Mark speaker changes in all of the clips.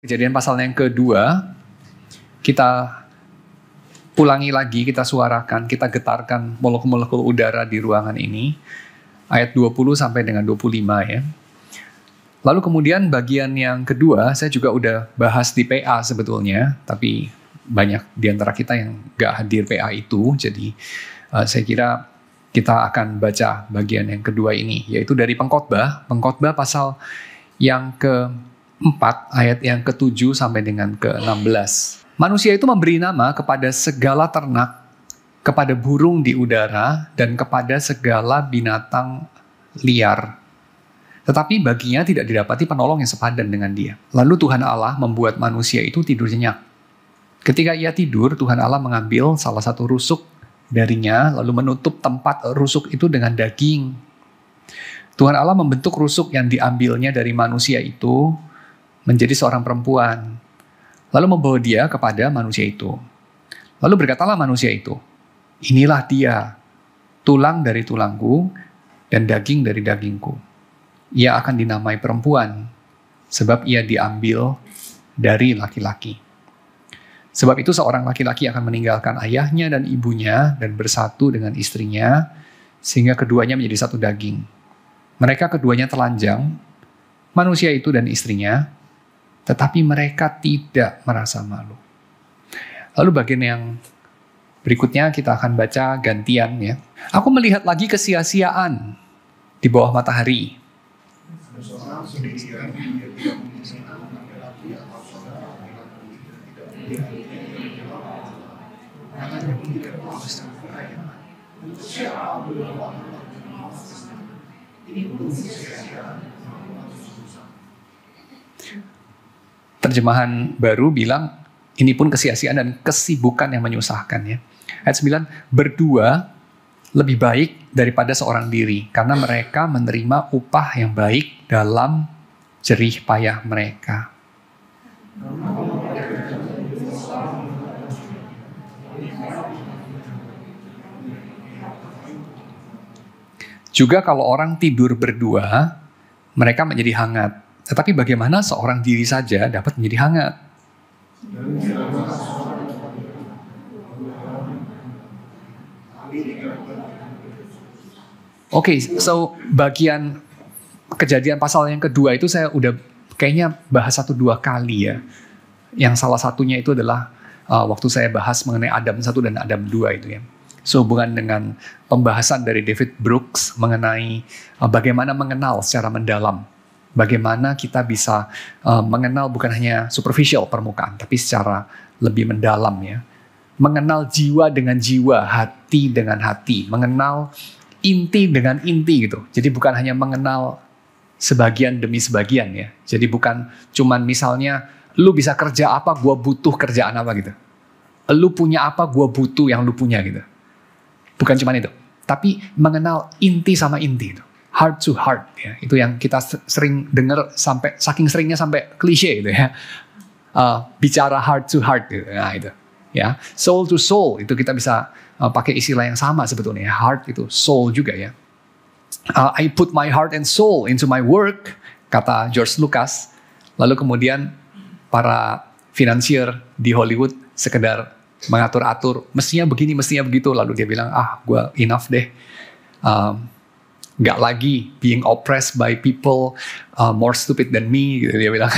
Speaker 1: Kejadian pasal yang kedua, kita ulangi lagi, kita suarakan, kita getarkan molekul-molekul udara di ruangan ini. Ayat 20 sampai dengan 25 ya. Lalu kemudian bagian yang kedua, saya juga udah bahas di PA sebetulnya, tapi banyak di antara kita yang gak hadir PA itu, jadi saya kira kita akan baca bagian yang kedua ini, yaitu dari Pengkhotbah pasal yang ke-4, ayat yang ke-7 sampai dengan ke-16. Manusia itu memberi nama kepada segala ternak, kepada burung di udara, dan kepada segala binatang liar. Tetapi baginya tidak didapati penolong yang sepadan dengan dia. Lalu Tuhan Allah membuat manusia itu tidur nyenyak. Ketika ia tidur, Tuhan Allah mengambil salah satu rusuk darinya, lalu menutup tempat rusuk itu dengan daging. Tuhan Allah membentuk rusuk yang diambilnya dari manusia itu menjadi seorang perempuan. Lalu membawa dia kepada manusia itu. Lalu berkatalah manusia itu, "Inilah dia, tulang dari tulangku dan daging dari dagingku. Ia akan dinamai perempuan, sebab ia diambil dari laki-laki. Sebab itu seorang laki-laki akan meninggalkan ayahnya dan ibunya dan bersatu dengan istrinya, sehingga keduanya menjadi satu daging. Mereka keduanya telanjang, manusia itu dan istrinya, tetapi mereka tidak merasa malu." Lalu bagian yang berikutnya kita akan baca gantian ya. Aku melihat lagi kesia-siaan di bawah matahari. Terjemahan baru bilang, ini pun kesia-siaan dan kesibukan yang menyusahkan ya. Ayat 9, berdua lebih baik daripada seorang diri, karena mereka menerima upah yang baik dalam jerih payah mereka. Juga kalau orang tidur berdua, mereka menjadi hangat. Tetapi bagaimana seorang diri saja dapat menjadi hangat? Oke, so bagian kejadian pasal yang kedua itu saya udah kayaknya bahas 1-2 kali ya. Yang salah satunya itu adalah waktu saya bahas mengenai Adam 1 dan Adam 2 itu ya. Sehubungan dengan pembahasan dari David Brooks mengenai bagaimana mengenal secara mendalam. Bagaimana kita bisa mengenal bukan hanya superficial permukaan, tapi secara lebih mendalam ya. Mengenal jiwa dengan jiwa, hati dengan hati. Mengenal inti dengan inti gitu. Jadi bukan hanya mengenal sebagian demi sebagian ya. Jadi bukan cuman misalnya lu bisa kerja apa, gua butuh kerjaan apa gitu. Lu punya apa, gua butuh yang lu punya gitu. Bukan cuman itu. Tapi mengenal inti sama inti itu. Heart to heart ya. Itu yang kita sering dengar sampai saking seringnya sampai klise gitu ya. Bicara heart to heart gitu. Nah itu. Ya, soul to soul itu kita bisa pakai istilah yang sama sebetulnya. Heart itu soul juga ya. I put my heart and soul into my work, kata George Lucas. Lalu kemudian para financier di Hollywood sekedar mengatur-atur, mestinya begini, mestinya begitu. Lalu dia bilang, gue enough deh. Gak lagi being oppressed by people more stupid than me, gitu dia bilang.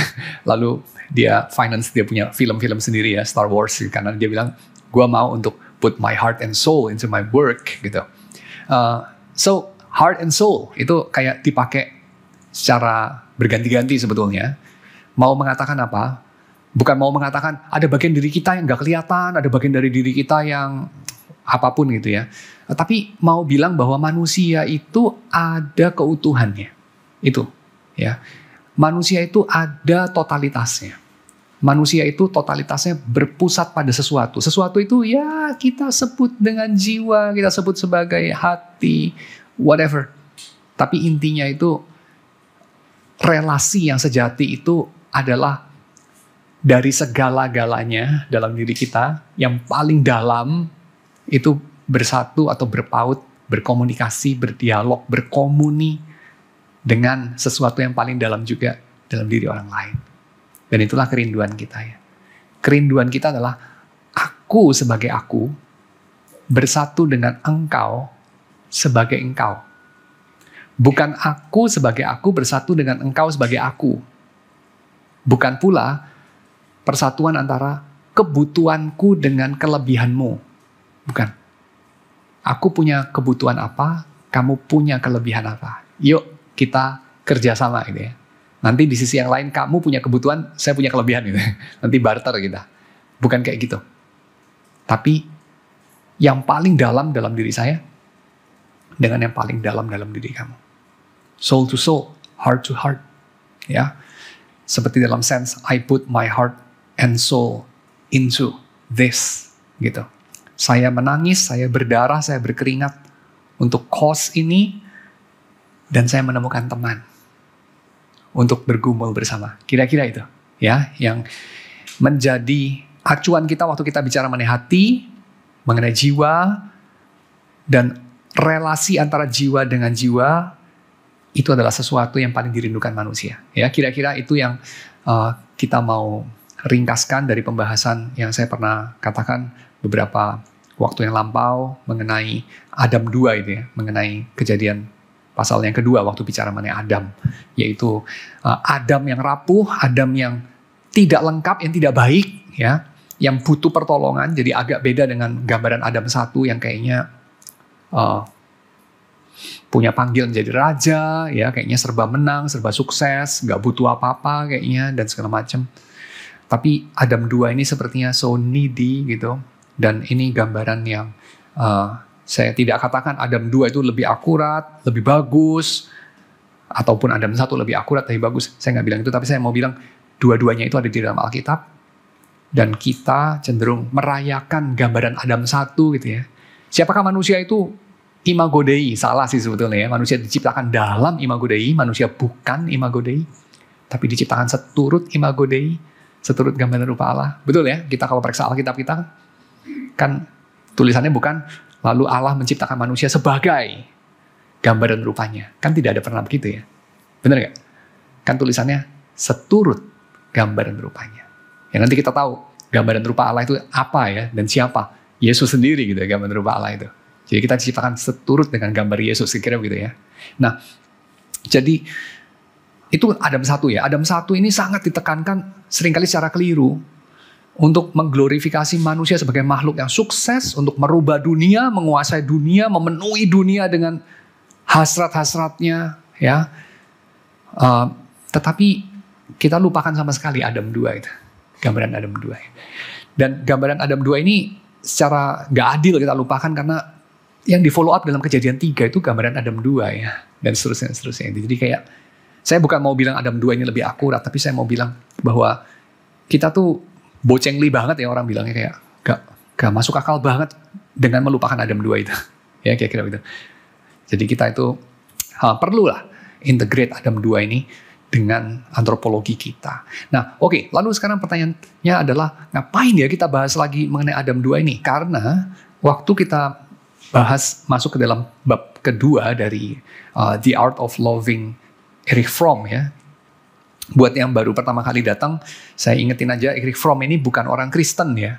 Speaker 1: Lalu dia finance, dia punya film-film sendiri ya, Star Wars, karena dia bilang, gue mau untuk put my heart and soul into my work, gitu. So, heart and soul itu kayak dipakai secara berganti-ganti sebetulnya. Mau mengatakan apa? Bukan mau mengatakan ada bagian diri kita yang gak kelihatan, ada bagian dari diri kita yang apapun gitu ya. Tapi mau bilang bahwa manusia itu ada keutuhannya. Itu ya. Manusia itu ada totalitasnya. Manusia itu totalitasnya berpusat pada sesuatu. Sesuatu itu ya kita sebut dengan jiwa, kita sebut sebagai hati, whatever. Tapi intinya itu relasi yang sejati itu adalah dari segala-galanya dalam diri kita, yang paling dalam itu bersatu atau berpaut, berkomunikasi, berdialog, berkomuni dengan sesuatu yang paling dalam juga dalam diri orang lain. Dan itulah kerinduan kita ya. Kerinduan kita adalah aku sebagai aku bersatu dengan engkau sebagai engkau. Bukan aku sebagai aku bersatu dengan engkau sebagai aku. Bukan pula persatuan antara kebutuhanku dengan kelebihanmu. Bukan. Aku punya kebutuhan apa, kamu punya kelebihan apa. Yuk kita kerjasama gitu ya. Nanti di sisi yang lain kamu punya kebutuhan, saya punya kelebihan gitu. Nanti barter kita. Bukan kayak gitu. Tapi yang paling dalam diri saya dengan yang paling dalam diri kamu. Soul to soul, heart to heart. Ya. Seperti dalam sense I put my heart and soul into this gitu. Saya menangis, saya berdarah, saya berkeringat untuk cause ini dan saya menemukan teman untuk bergumul bersama. Kira-kira itu ya yang menjadi acuan kita waktu kita bicara mengenai hati, mengenai jiwa, dan relasi antara jiwa dengan jiwa itu adalah sesuatu yang paling dirindukan manusia. Ya, kira-kira itu yang kita mau ringkaskan dari pembahasan yang saya pernah katakan beberapa waktu yang lampau mengenai Adam 2 itu ya, mengenai kejadian pasal yang kedua waktu bicara mengenai Adam, yaitu Adam yang rapuh, Adam yang tidak lengkap, yang tidak baik, ya, yang butuh pertolongan. Jadi agak beda dengan gambaran Adam 1 yang kayaknya punya panggilan menjadi raja, ya, kayaknya serba menang, serba sukses, nggak butuh apa-apa kayaknya dan segala macam. Tapi Adam 2 ini sepertinya so needy gitu, dan ini gambaran yang saya tidak katakan Adam 2 itu lebih akurat, lebih bagus, ataupun Adam 1 lebih akurat, lebih bagus. Saya nggak bilang itu, tapi saya mau bilang dua-duanya itu ada di dalam Alkitab, dan kita cenderung merayakan gambaran Adam 1 gitu ya. Siapakah manusia itu? Imago Dei, salah sih sebetulnya ya. Manusia diciptakan dalam Imago Dei, manusia bukan Imago Dei, tapi diciptakan seturut Imago Dei, seturut gambaran rupa Allah. Betul ya? Kita kalau periksa Alkitab kita, kan tulisannya bukan lalu Allah menciptakan manusia sebagai gambaran rupanya. Kan tidak ada pernah begitu ya. Benar nggak? Kan tulisannya seturut gambaran rupanya. Ya nanti kita tahu gambaran rupa Allah itu apa ya, dan siapa. Yesus sendiri gitu ya, gambaran rupa Allah itu. Jadi kita diciptakan seturut dengan gambar Yesus, kira-kira begitu ya. Nah, jadi itu Adam 1 ya. Adam 1 ini sangat ditekankan seringkali secara keliru untuk mengglorifikasi manusia sebagai makhluk yang sukses, untuk merubah dunia, menguasai dunia, memenuhi dunia dengan hasrat-hasratnya, ya. Tetapi kita lupakan sama sekali Adam 2 itu, gambaran Adam 2. Dan gambaran Adam 2 ini secara gak adil kita lupakan karena yang di follow up dalam Kejadian 3 itu gambaran Adam 2 ya, dan seterusnya. Jadi kayak saya bukan mau bilang Adam 2 ini lebih akurat, tapi saya mau bilang bahwa kita tuh bocengli banget ya, orang bilangnya kayak gak masuk akal banget dengan melupakan Adam 2 itu. Ya kira-kira begitu. Jadi kita itu perlulah integrate Adam 2 ini dengan antropologi kita. Nah, oke, lalu sekarang pertanyaannya adalah ngapain ya kita bahas lagi mengenai Adam 2 ini? Karena waktu kita bahas masuk ke dalam bab kedua dari The Art of Loving Erich Fromm ya. Buat yang baru pertama kali datang, saya ingetin aja Erich Fromm ini bukan orang Kristen ya.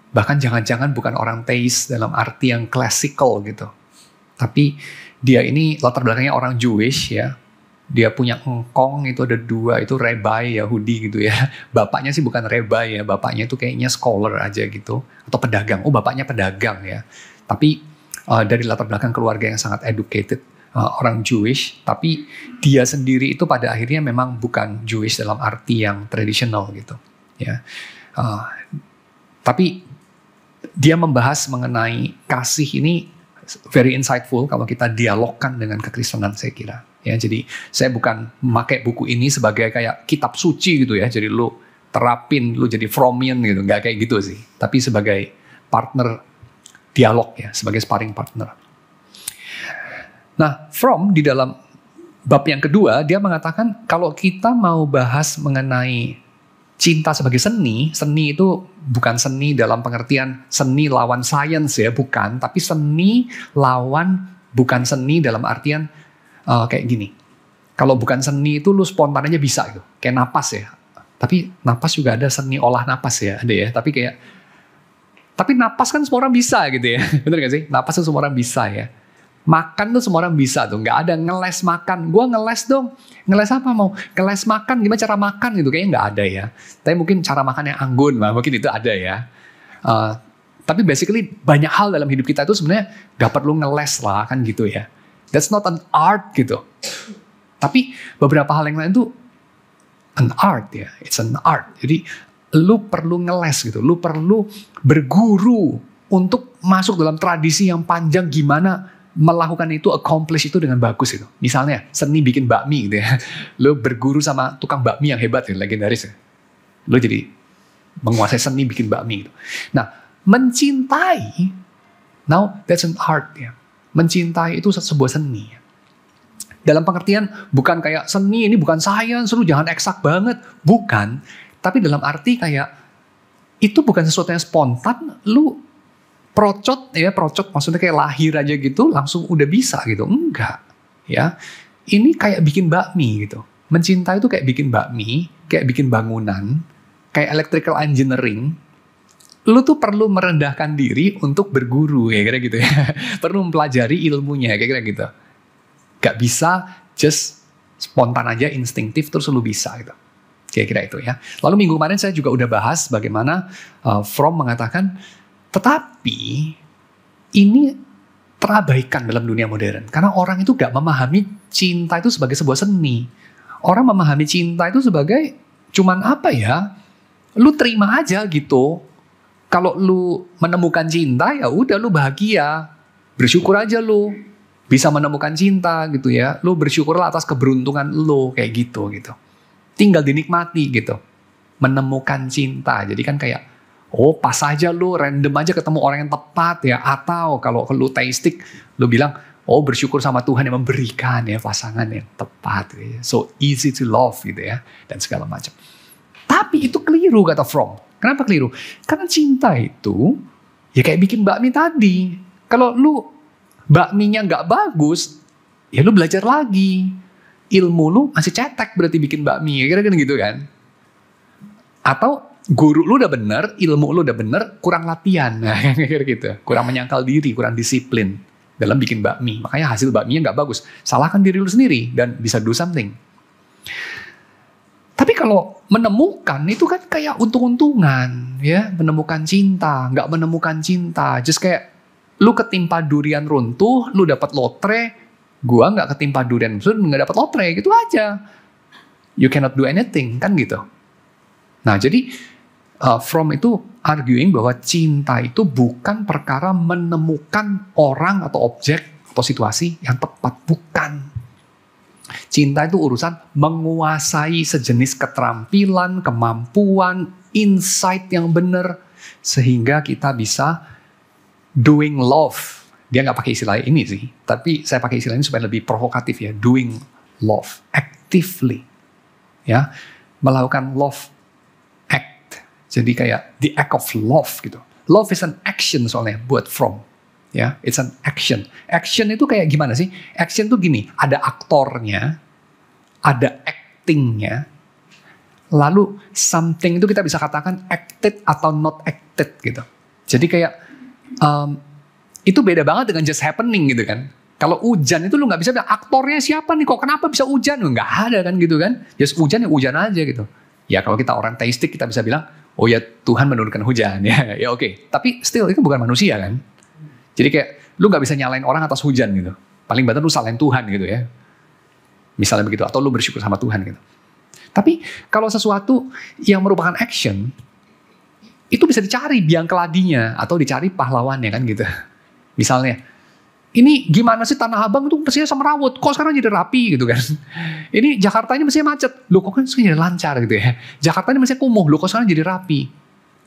Speaker 1: Bahkan jangan-jangan bukan orang teis dalam arti yang klasikal gitu. Tapi dia ini latar belakangnya orang Jewish ya. Dia punya engkong itu ada 2, itu rabbi Yahudi gitu ya. Bapaknya sih bukan rabbi ya, bapaknya itu kayaknya scholar aja gitu. Atau pedagang, bapaknya pedagang ya. Tapi dari latar belakang keluarga yang sangat educated, orang Jewish, tapi dia sendiri itu pada akhirnya memang bukan Jewish dalam arti yang tradisional gitu ya. Tapi dia membahas mengenai kasih ini very insightful kalau kita dialogkan dengan kekristenan, saya kira ya. Jadi saya bukan memakai buku ini sebagai kayak kitab suci gitu ya, jadi lu terapin, lu jadi Frommian gitu, nggak kayak gitu sih, tapi sebagai partner dialog ya, sebagai sparring partner. Nah, Fromm di dalam bab yang kedua, dia mengatakan kalau kita mau bahas mengenai cinta sebagai seni, seni itu bukan seni dalam pengertian seni lawan sains ya, bukan. Tapi seni lawan, bukan seni dalam artian kayak gini. Kalau bukan seni itu lu spontan aja bisa gitu, kayak napas ya. Tapi napas juga ada seni olah napas ya, ada ya. Tapi napas kan semua orang bisa gitu ya. Bener gak sih? Napas tuh semua orang bisa ya. Makan tuh semua orang bisa tuh. Gak ada ngeles makan. Gue ngeles dong. Ngeles apa mau? Ngeles makan. Gimana cara makan gitu? Kayaknya gak ada ya. Tapi mungkin cara makan yang anggun. Mungkin itu ada ya. Tapi basically banyak hal dalam hidup kita itu sebenarnya gak perlu ngeles lah kan gitu ya. That's not an art gitu. Tapi beberapa hal yang lain tuh an art ya. It's an art. Jadi lu perlu ngeles gitu. Lu perlu berguru untuk masuk dalam tradisi yang panjang gimana melakukan itu, accomplish itu dengan bagus gitu. Misalnya seni bikin bakmi gitu ya. Lu berguru sama tukang bakmi yang hebat ya, legendaris ya. Lu jadi menguasai seni bikin bakmi gitu. Nah, mencintai, now that's an art ya. Mencintai itu sebuah seni ya. Dalam pengertian bukan kayak seni ini bukan sains, lu jangan eksak banget. Bukan. Tapi dalam arti kayak itu bukan sesuatu yang spontan, lu procot maksudnya kayak lahir aja gitu langsung udah bisa gitu. Enggak. Ya. Ini kayak bikin bakmi gitu. Mencintai itu kayak bikin bakmi, kayak bikin bangunan, kayak electrical engineering. Lu tuh perlu merendahkan diri untuk berguru kayak kira gitu ya. Perlu mempelajari ilmunya kayak kira gitu. Gak bisa just spontan aja, instingtif terus lu bisa gitu. Kira-kira itu ya. Lalu minggu kemarin saya juga udah bahas bagaimana Fromm mengatakan, tetapi ini terabaikan dalam dunia modern. Karena orang itu gak memahami cinta itu sebagai sebuah seni. Orang memahami cinta itu sebagai cuman apa ya, lu terima aja gitu. Kalau lu menemukan cinta ya udah lu bahagia. Bersyukur aja lu bisa menemukan cinta gitu ya. Lu bersyukurlah atas keberuntungan lu kayak gitu. Tinggal dinikmati gitu. Menemukan cinta. Jadi kan kayak, oh pas aja lu random aja ketemu orang yang tepat ya. Atau kalau lu teistik, lu bilang, oh bersyukur sama Tuhan yang memberikan ya pasangan yang tepat. Ya. So easy to love gitu ya. Dan segala macam. Tapi itu keliru kata Fromm. Kenapa keliru? Karena cinta itu ya kayak bikin bakmi tadi. Kalau lu bakminya nggak bagus, ya lu belajar lagi. Ilmu lu masih cetek berarti bikin bakmi. Kira-kira gitu kan. Atau guru lu udah bener, ilmu lu udah bener, kurang latihan. Nah, kira-kira gitu. Kurang menyangkal diri, kurang disiplin dalam bikin bakmi. Makanya hasil bakminya nggak bagus. Salahkan diri lu sendiri dan bisa do something. Tapi kalau menemukan itu kan kayak untung-untungan. Ya, menemukan cinta, nggak menemukan cinta. Just kayak lu ketimpa durian runtuh, lu dapat lotre, gua nggak ketimpa durian runtuh, nggak dapat lotre, gitu aja. You cannot do anything, kan gitu. Nah, jadi Fromm itu arguing bahwa cinta itu bukan perkara menemukan orang atau objek atau situasi yang tepat, bukan. Cinta itu urusan menguasai sejenis keterampilan, kemampuan, insight yang benar, sehingga kita bisa doing love. Dia nggak pakai istilah ini sih, tapi saya pakai istilah ini supaya lebih provokatif ya. Doing love, actively. Ya, melakukan love act. Jadi kayak the act of love gitu. Love is an action soalnya buat Fromm. Ya, it's an action. Action itu kayak gimana sih? Action tuh gini, ada aktornya, ada actingnya, lalu something itu kita bisa katakan acted atau not acted gitu. Jadi kayak itu beda banget dengan just happening gitu kan. Kalau hujan itu lu nggak bisa bilang aktornya siapa nih, kok kenapa bisa hujan? Nggak ada kan gitu kan. Just hujan ya hujan aja gitu. Ya kalau kita orang teistik kita bisa bilang, oh ya Tuhan menurunkan hujan ya, ya oke. Tapi still itu bukan manusia kan. Jadi kayak lu gak bisa nyalain orang atas hujan gitu. Paling banter lu salahin Tuhan gitu ya. Misalnya begitu. Atau lu bersyukur sama Tuhan gitu. Tapi kalau sesuatu yang merupakan action, itu bisa dicari biang keladinya. Atau dicari pahlawannya kan gitu. Misalnya, ini gimana sih Tanah Abang itu mestinya semrawut. Kok sekarang jadi rapi gitu kan. Ini Jakarta ini mestinya macet. Loh kok kan sekarang jadi lancar gitu ya. Jakarta ini mestinya kumuh. Loh kok sekarang jadi rapi.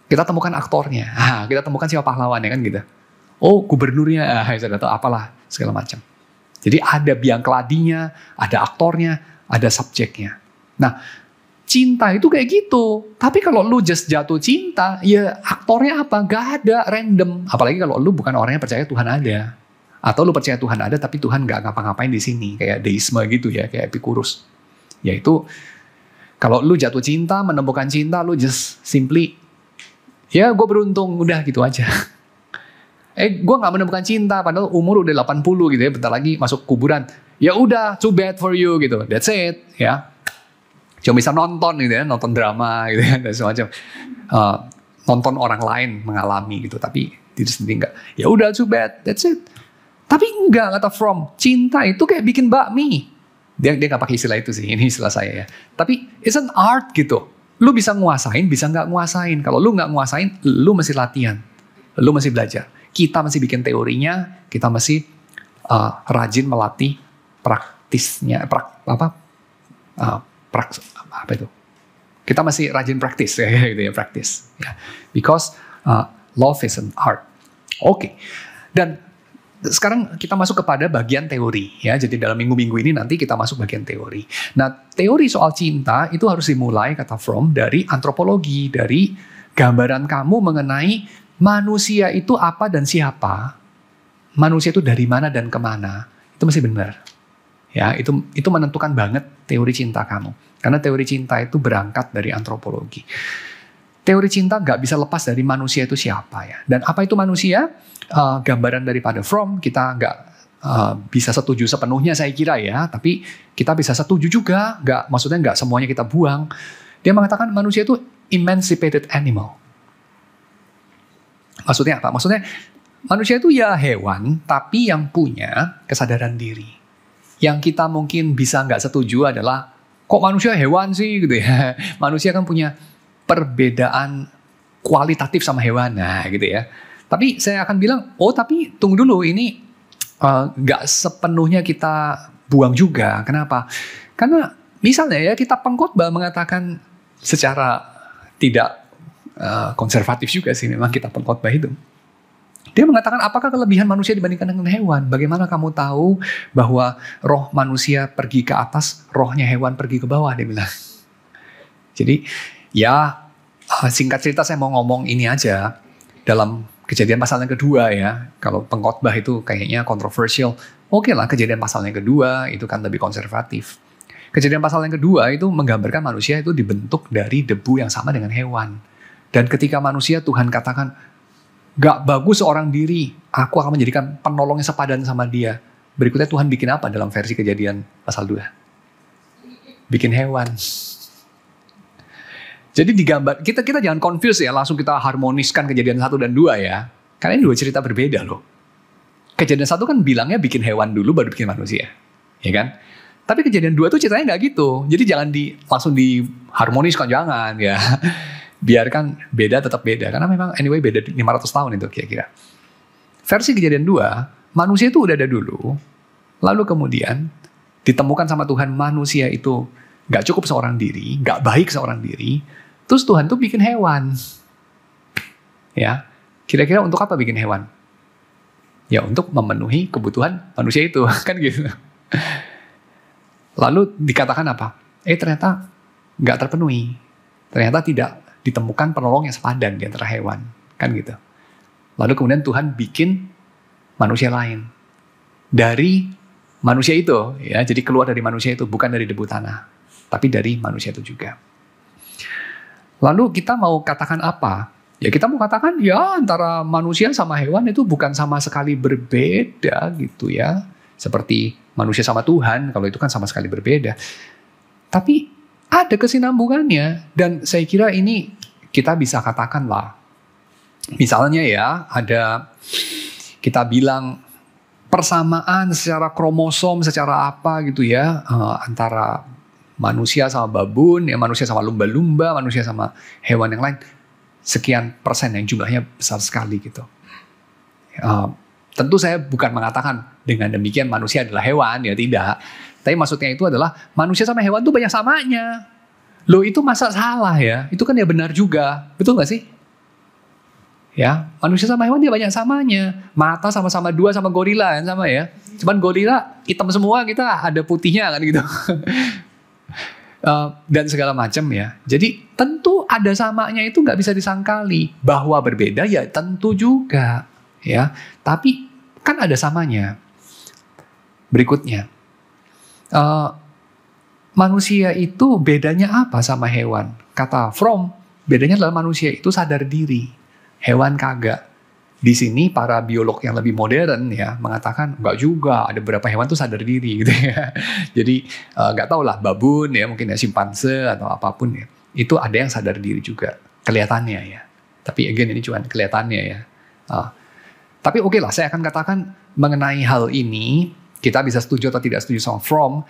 Speaker 1: Kita temukan aktornya. Kita temukan siapa pahlawannya kan gitu. Oh gubernurnya, atau apalah segala macam. Jadi ada biang keladinya, ada aktornya, ada subjeknya. Nah, cinta itu kayak gitu. Tapi kalau lu just jatuh cinta, ya aktornya apa? Gak ada, random. Apalagi kalau lu bukan orang yang percaya Tuhan ada. Atau lu percaya Tuhan ada, tapi Tuhan gak ngapa-ngapain di sini. Kayak deisme gitu ya, kayak Epikurus. Yaitu, Kalau lu jatuh cinta, menemukan cinta, lu just simply, ya gue beruntung, udah gitu aja. Gue gak menemukan cinta, padahal umur udah 80 gitu ya, bentar lagi masuk kuburan. Ya udah, too bad for you gitu, that's it ya. Cuma bisa nonton gitu ya, nonton drama gitu ya, dan semacam. Nonton orang lain mengalami gitu, tapi diri sendiri enggak. Ya udah, too bad, that's it. Tapi enggak, kata Fromm, cinta itu kayak bikin bakmi. Dia gak pakai istilah itu sih, ini istilah saya ya. Tapi it's an art gitu. Lu bisa nguasain, bisa nggak nguasain. Kalau lu nggak nguasain, lu mesti latihan. Lu mesti belajar. Kita mesti bikin teorinya, kita mesti rajin melatih praktisnya. Apa itu? Kita masih rajin praktis ya, gitu ya, praktis. Ya. Because love is an art. Oke. Dan sekarang kita masuk kepada bagian teori ya. Jadi dalam minggu-minggu ini nanti kita masuk bagian teori. Nah, teori soal cinta itu harus dimulai, kata Fromm, dari antropologi, dari gambaran kamu mengenai manusia itu apa dan siapa. Manusia itu dari mana dan kemana. Itu mesti benar. Ya, itu menentukan banget teori cinta kamu. Karena teori cinta itu berangkat dari antropologi. Teori cinta nggak bisa lepas dari manusia itu siapa ya. Dan apa itu manusia? Gambaran daripada Fromm, kita nggak bisa setuju sepenuhnya saya kira ya. Tapi kita bisa setuju juga. Maksudnya nggak semuanya kita buang. Dia mengatakan manusia itu emancipated animal. Maksudnya apa? Maksudnya manusia itu ya hewan, tapi yang punya kesadaran diri. Yang kita mungkin bisa nggak setuju adalah, kok manusia hewan sih gitu ya. Manusia kan punya perbedaan kualitatif sama hewan, nah gitu ya. Tapi saya akan bilang, tapi tunggu dulu, ini nggak sepenuhnya kita buang juga. Kenapa? Karena misalnya ya, kita pengkhotbah mengatakan secara tidak konservatif juga sih memang kita pengkhotbah itu. Dia mengatakan, apakah kelebihan manusia dibandingkan dengan hewan? Bagaimana kamu tahu bahwa roh manusia pergi ke atas, rohnya hewan pergi ke bawah, dia bilang. Jadi ya singkat cerita saya mau ngomong ini aja dalam Kejadian pasal yang kedua ya. Kalau pengkhotbah itu kayaknya kontroversial. Oke lah, Kejadian pasal yang kedua itu kan lebih konservatif. Kejadian pasal yang kedua itu menggambarkan manusia itu dibentuk dari debu yang sama dengan hewan. Dan ketika manusia, Tuhan katakan, gak bagus seorang diri, aku akan menjadikan penolongnya sepadan sama dia. Berikutnya Tuhan bikin apa dalam versi Kejadian pasal 2? Bikin hewan. Jadi digambar, kita jangan confuse ya, langsung kita harmoniskan Kejadian 1 dan 2 ya. Karena ini dua cerita berbeda loh. Kejadian 1 kan bilangnya bikin hewan dulu baru bikin manusia. Ya kan? Tapi Kejadian 2 tuh ceritanya gak gitu. Jadi jangan langsung diharmoniskan, jangan ya. Biarkan beda tetap beda. Karena memang anyway beda 500 tahun itu kira-kira. Versi Kejadian 2, manusia itu udah ada dulu. Lalu kemudian ditemukan sama Tuhan manusia itu gak cukup seorang diri, gak baik seorang diri. Terus Tuhan tuh bikin hewan. Ya, kira-kira untuk apa bikin hewan? Ya untuk memenuhi kebutuhan manusia itu, kan gitu. Lalu dikatakan apa? Ternyata gak terpenuhi. Ternyata tidak ditemukan penolong yang sepadan di antara hewan, kan gitu. Lalu kemudian Tuhan bikin manusia lain dari manusia itu, ya. Jadi keluar dari manusia itu, bukan dari debu tanah, tapi dari manusia itu juga. Lalu kita mau katakan apa? Ya kita mau katakan ya antara manusia sama hewan itu bukan sama sekali berbeda gitu ya. Seperti manusia sama Tuhan, kalau itu kan sama sekali berbeda. Tapi ada kesinambungannya, dan saya kira ini kita bisa katakan lah. Misalnya ya, kita bilang persamaan secara kromosom, secara apa gitu ya, antara manusia sama babun, ya manusia sama lumba-lumba, manusia sama hewan yang lain, sekian persen yang jumlahnya besar sekali gitu. Tentu saya bukan mengatakan dengan demikian manusia adalah hewan, ya tidak. Tapi maksudnya itu adalah manusia sama hewan tuh banyak samanya. Loh itu masa salah ya? Itu kan ya benar juga. Betul gak sih? Ya, manusia sama hewan dia banyak samanya. Mata sama-sama dua sama gorila kan sama ya. Cuman gorila hitam semua, kita ada putihnya kan gitu. Dan segala macam ya. Jadi tentu ada samanya itu gak bisa disangkali. Bahwa berbeda ya tentu juga. Ya, tapi kan ada samanya. Berikutnya. manusia itu bedanya apa sama hewan? Kata Fromm, bedanya adalah manusia itu sadar diri, hewan kagak. Di sini para biolog yang lebih modern ya mengatakan enggak juga, ada beberapa hewan tuh sadar diri gitu ya. Jadi nggak tahu lah, babun ya, mungkin ya simpanse atau apapun ya, itu ada yang sadar diri juga kelihatannya ya. Tapi again ini cuma kelihatannya ya. Tapi oke lah, saya akan katakan mengenai hal ini kita bisa setuju atau tidak setuju sama Fromm,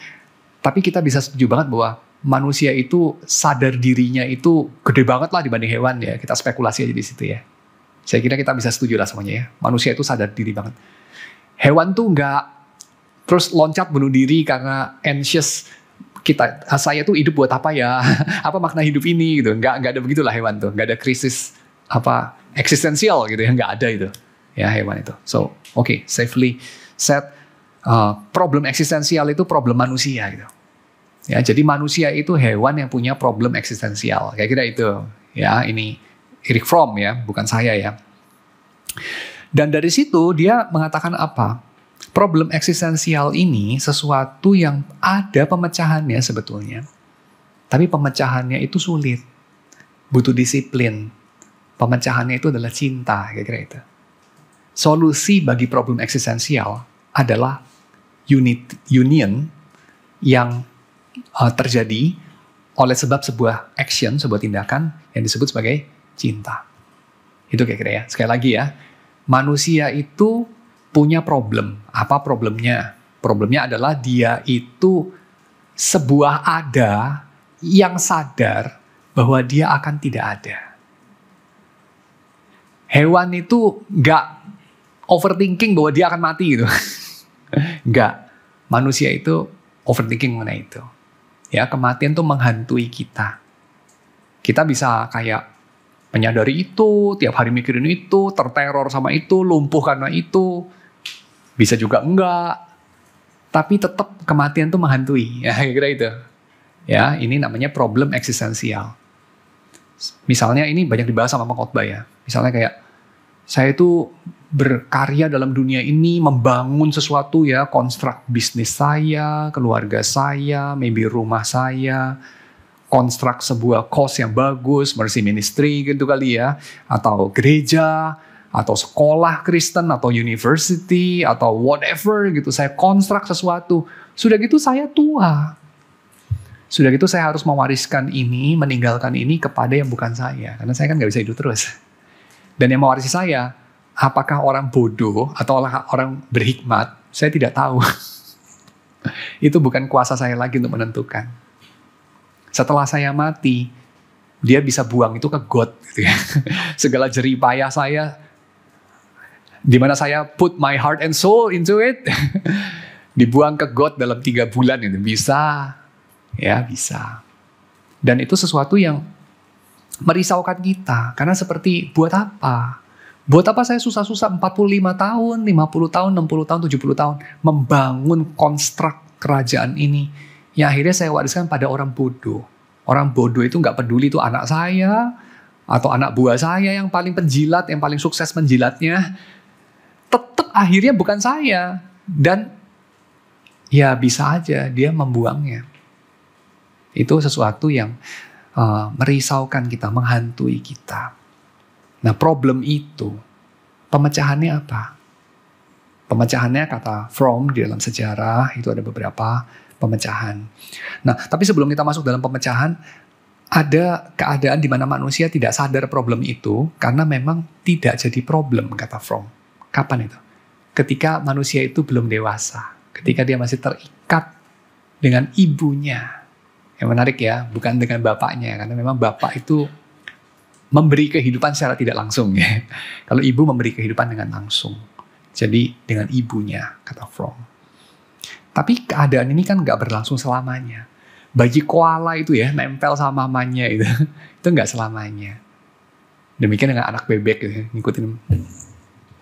Speaker 1: tapi kita bisa setuju banget bahwa manusia itu sadar dirinya itu gede banget lah dibanding hewan ya. Kita spekulasi aja di situ ya. Saya kira kita bisa setuju lah semuanya ya. Manusia itu sadar diri banget. Hewan tuh nggak terus loncat bunuh diri karena anxious. Saya tuh hidup buat apa ya? Apa makna hidup ini gitu? Nggak ada begitulah hewan tuh. Nggak ada krisis eksistensial gitu ya. Nggak ada itu ya hewan itu. So oke, safely said, problem eksistensial itu problem manusia gitu. Ya, jadi manusia itu hewan yang punya problem eksistensial. Kayak kira itu ya, ini Erich Fromm ya, bukan saya ya. Dan dari situ dia mengatakan apa? Problem eksistensial ini sesuatu yang ada pemecahannya sebetulnya. Tapi pemecahannya itu sulit. Butuh disiplin. Pemecahannya itu adalah cinta, kira-kira itu. Solusi bagi problem eksistensial adalah union yang terjadi oleh sebab sebuah action, sebuah tindakan yang disebut sebagai cinta. Itu kira-kira ya. Sekali lagi ya, manusia itu punya problem. Apa problemnya? Problemnya adalah dia itu sebuah ada yang sadar bahwa dia akan tidak ada. Hewan itu nggak overthinking bahwa dia akan mati gitu. Nggak. Manusia itu overthinking mengenai itu. Ya, kematian tuh menghantui kita. Kita bisa kayak menyadari itu, tiap hari mikirin itu, terteror sama itu, lumpuh karena itu. Bisa juga enggak. Tapi tetap kematian tuh menghantui. Ya, kira-kira itu. Ya, ini namanya problem eksistensial. Misalnya ini banyak dibahas sama pengkhotbah ya. Misalnya kayak, saya itu berkarya dalam dunia ini, membangun sesuatu ya, konstruk bisnis saya, keluarga saya, maybe rumah saya, konstruk sebuah cause yang bagus, mercy ministry gitu kali ya, atau gereja, atau sekolah Kristen, atau university, atau whatever gitu. Saya konstruk sesuatu. Sudah gitu saya tua. Sudah gitu saya harus mewariskan ini, meninggalkan ini kepada yang bukan saya. Karena saya kan gak bisa hidup terus. Dan yang mewarisi saya, apakah orang bodoh atau orang berhikmat, saya tidak tahu. Itu bukan kuasa saya lagi untuk menentukan. Setelah saya mati, dia bisa buang itu ke got. Gitu ya. Segala jerih payah saya, di mana saya put my heart and soul into it, dibuang ke got dalam 3 bulan itu bisa, ya bisa. Dan itu sesuatu yang merisaukan kita, karena seperti buat apa? Buat apa saya susah-susah 45 tahun, 50 tahun, 60 tahun, 70 tahun membangun konstruk kerajaan ini? Yang akhirnya saya wariskan pada orang bodoh. Orang bodoh itu nggak peduli itu anak saya atau anak buah saya yang paling penjilat, yang paling sukses menjilatnya. Tetap akhirnya bukan saya. Dan ya bisa aja dia membuangnya. Itu sesuatu yang merisaukan kita, menghantui kita. Nah, problem itu, pemecahannya apa? Pemecahannya kata Fromm di dalam sejarah, itu ada beberapa pemecahan. Nah, tapi sebelum kita masuk dalam pemecahan, ada keadaan di mana manusia tidak sadar problem itu, karena memang tidak jadi problem, kata Fromm. Kapan itu? Ketika manusia itu belum dewasa. Ketika dia masih terikat dengan ibunya. Yang menarik ya, bukan dengan bapaknya, karena memang bapak itu memberi kehidupan secara tidak langsung ya. Kalau ibu memberi kehidupan dengan langsung. Jadi dengan ibunya, kata Fromm. Tapi keadaan ini kan gak berlangsung selamanya. Bayi koala itu ya, nempel sama mamanya itu gak selamanya. Demikian dengan anak bebek gitu, ngikutin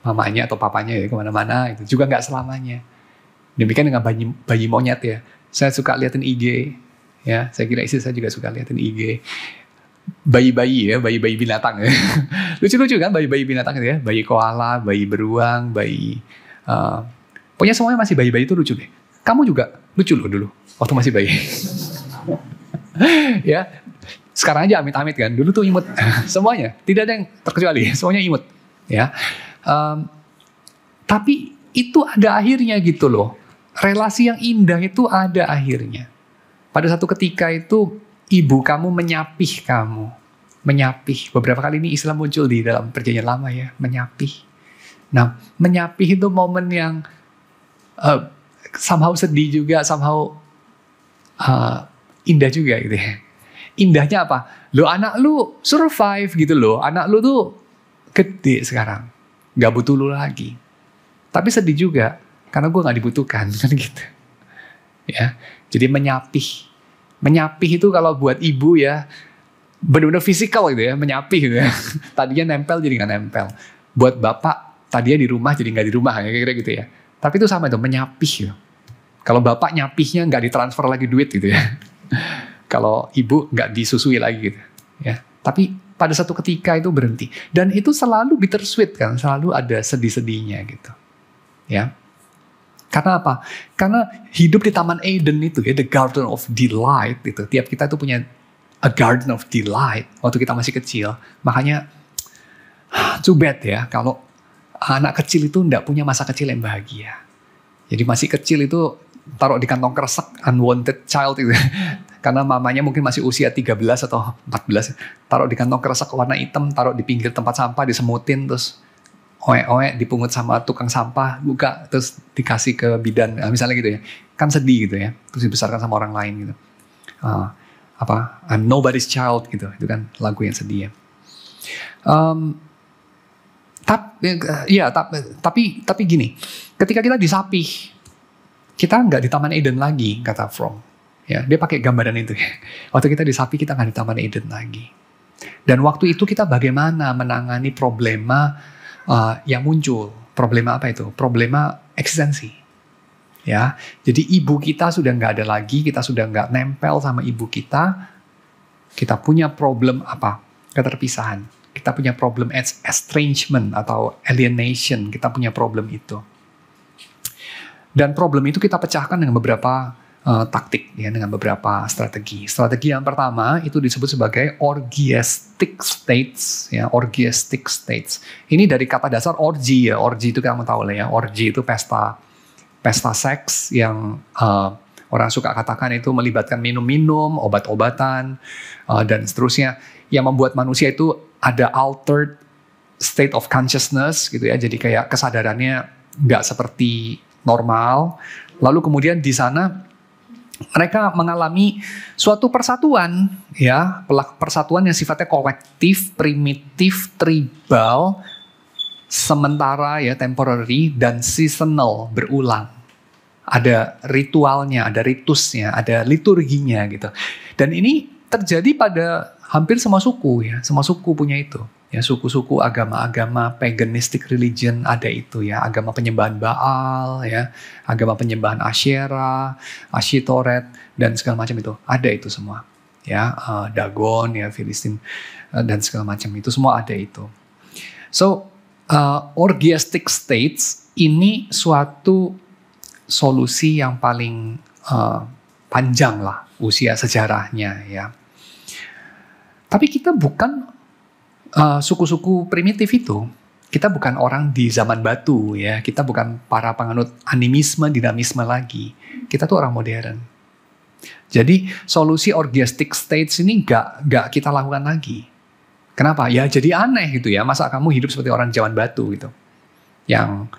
Speaker 1: mamanya atau papanya ya kemana-mana, itu juga gak selamanya. Demikian dengan bayi monyet ya. Saya suka liatin IG, ya. Saya kira istri saya juga suka liatin IG. Bayi-bayi ya, bayi-bayi binatang ya. Lucu-lucu kan bayi-bayi binatang itu ya. Bayi koala, bayi beruang, bayi... pokoknya semuanya masih bayi-bayi itu lucu deh. Kamu juga lucu loh dulu, waktu masih bayi. Ya, sekarang aja amit-amit kan. Dulu tuh imut semuanya, tidak ada yang terkecuali, semuanya imut. Ya, tapi itu ada akhirnya gitu loh. Relasi yang indah itu ada akhirnya. Pada satu ketika itu ibu kamu menyapih kamu. Menyapih. Beberapa kali ini istilah muncul di dalam perjanjian lama ya. Menyapih. Nah, menyapih itu momen yang somehow sedih juga, somehow indah juga gitu ya. Indahnya apa? Lo anak lu survive gitu loh. Anak lu tuh gede sekarang. Gak butuh lu lagi. Tapi sedih juga. Karena gue gak dibutuhkan. Kan gitu. Ya. Jadi menyapih. Menyapih itu kalau buat ibu ya. Benar-benar fisikal gitu ya. Menyapih gitu ya. Tadinya nempel jadi gak nempel. Buat bapak. Tadinya di rumah jadi gak di rumah. Kira-kira gitu ya. Tapi itu sama itu. Menyapih gitu. Kalau bapak nyapihnya gak ditransfer lagi duit gitu ya. Kalau ibu gak disusui lagi gitu. Ya. Tapi pada satu ketika itu berhenti. Dan itu selalu bittersweet kan. Selalu ada sedih-sedihnya gitu. Ya. Karena apa? Karena hidup di Taman Eden itu ya, the Garden of Delight itu. Tiap kita itu punya a Garden of Delight waktu kita masih kecil. Makanya too bad ya kalau anak kecil itu enggak punya masa kecil yang bahagia. Jadi masih kecil itu taruh di kantong kresek, unwanted child itu. Karena mamanya mungkin masih usia 13 atau 14. Taruh di kantong kresek warna hitam, taruh di pinggir tempat sampah, disemutin terus oek-oek dipungut sama tukang sampah, buka terus dikasih ke bidan, misalnya gitu ya. Kan sedih gitu ya. Terus dibesarkan sama orang lain gitu. I'm nobody's child gitu. Itu kan lagu yang sedih ya. Tapi gini, ketika kita disapih, kita nggak di Taman Eden lagi, kata Fromm. Ya, dia pakai gambaran itu ya. Waktu kita disapih, kita nggak di Taman Eden lagi. Dan waktu itu kita bagaimana menangani problema yang muncul. Problema apa itu? Problema eksistensi. Ya, jadi ibu kita sudah nggak ada lagi, kita sudah nggak nempel sama ibu kita. Kita punya problem apa? Keterpisahan. Kita punya problem estrangement atau alienation. Kita punya problem itu. Dan problem itu kita pecahkan dengan beberapa taktik, ya, dengan beberapa strategi. Strategi yang pertama itu disebut sebagai orgiastic states, ya, orgiastic states. Ini dari kata dasar orgy ya. Orgy itu kamu tahu lah ya. Orgy itu pesta seks yang orang suka katakan itu melibatkan minum-minum, obat-obatan, dan seterusnya, yang membuat manusia itu ada altered state of consciousness gitu ya. Jadi kayak kesadarannya nggak seperti normal. Lalu kemudian di sana mereka mengalami suatu persatuan, ya, persatuan yang sifatnya kolektif, primitif, tribal, sementara ya, temporary dan seasonal, berulang. Ada ritualnya, ada ritusnya, ada liturginya gitu. Dan ini terjadi pada hampir semua suku ya, semua suku punya itu. Ya, suku-suku agama-agama paganistic religion ada itu ya, agama penyembahan Baal ya, agama penyembahan Asyera, Ashitoret dan segala macam itu ada itu semua ya, Dagon ya, Filistin dan segala macam itu semua ada itu. So orgiastic states ini suatu solusi yang paling panjang lah usia sejarahnya ya. Tapi kita bukan suku-suku primitif itu. Kita bukan orang di zaman batu ya. Kita bukan para penganut animisme, dinamisme lagi. Kita tuh orang modern. Jadi solusi orgiastic states ini gak kita lakukan lagi. Kenapa? Ya jadi aneh gitu ya. Masa kamu hidup seperti orang zaman batu gitu. Yang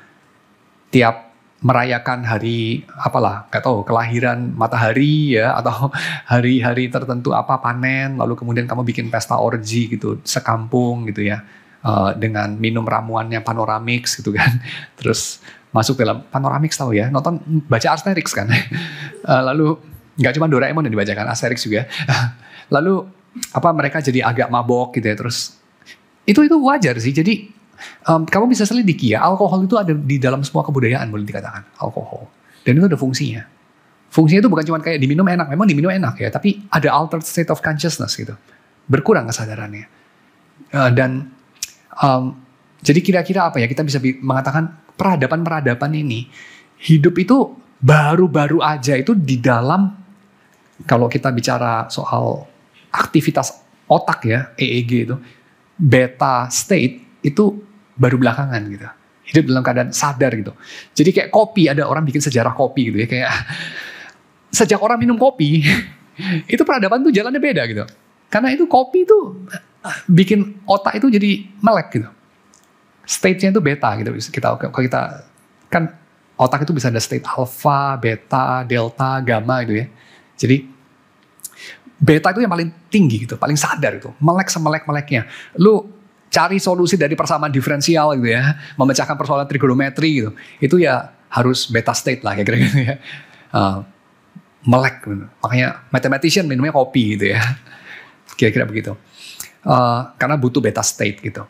Speaker 1: tiap merayakan hari apalah, gak tahu, kelahiran matahari ya, atau hari-hari tertentu apa, panen, lalu kemudian kamu bikin pesta orgi gitu sekampung gitu ya, dengan minum ramuannya Panoramix gitu kan. Terus masuk dalam Panoramix, tahu ya, nonton, baca Asterix kan. Lalu nggak cuma Doraemon yang dibacakan, Asterix juga. Lalu apa, mereka jadi agak mabok gitu ya. Terus itu wajar sih. Jadi kamu bisa selidiki ya, alkohol itu ada di dalam semua kebudayaan, boleh dikatakan, alkohol. Dan itu ada fungsinya. Fungsinya itu bukan cuma kayak diminum enak, memang diminum enak ya, tapi ada altered state of consciousness gitu. Berkurang kesadarannya. Jadi kira-kira apa ya, kita bisa mengatakan peradaban-peradaban ini, hidup itu baru-baru aja itu di dalam kalau kita bicara soal aktivitas otak ya, EEG itu, beta state itu baru belakangan gitu. Hidup dalam keadaan sadar gitu. Jadi kayak kopi, ada orang bikin sejarah kopi gitu ya, kayak sejak orang minum kopi, itu peradaban tuh jalannya beda gitu. Karena itu kopi itu bikin otak itu jadi melek gitu. State-nya itu beta gitu. Kalau kita kan otak itu bisa ada state alpha, beta, delta, gamma gitu ya. Jadi beta itu yang paling tinggi gitu, paling sadar itu, melek semelek-meleknya. Lu cari solusi dari persamaan diferensial gitu ya, memecahkan persoalan trigonometri gitu. Itu ya harus beta state lah kira-kira gitu ya. Melek gitu. Makanya mathematician minumnya kopi gitu ya. Kira-kira begitu. Karena butuh beta state gitu.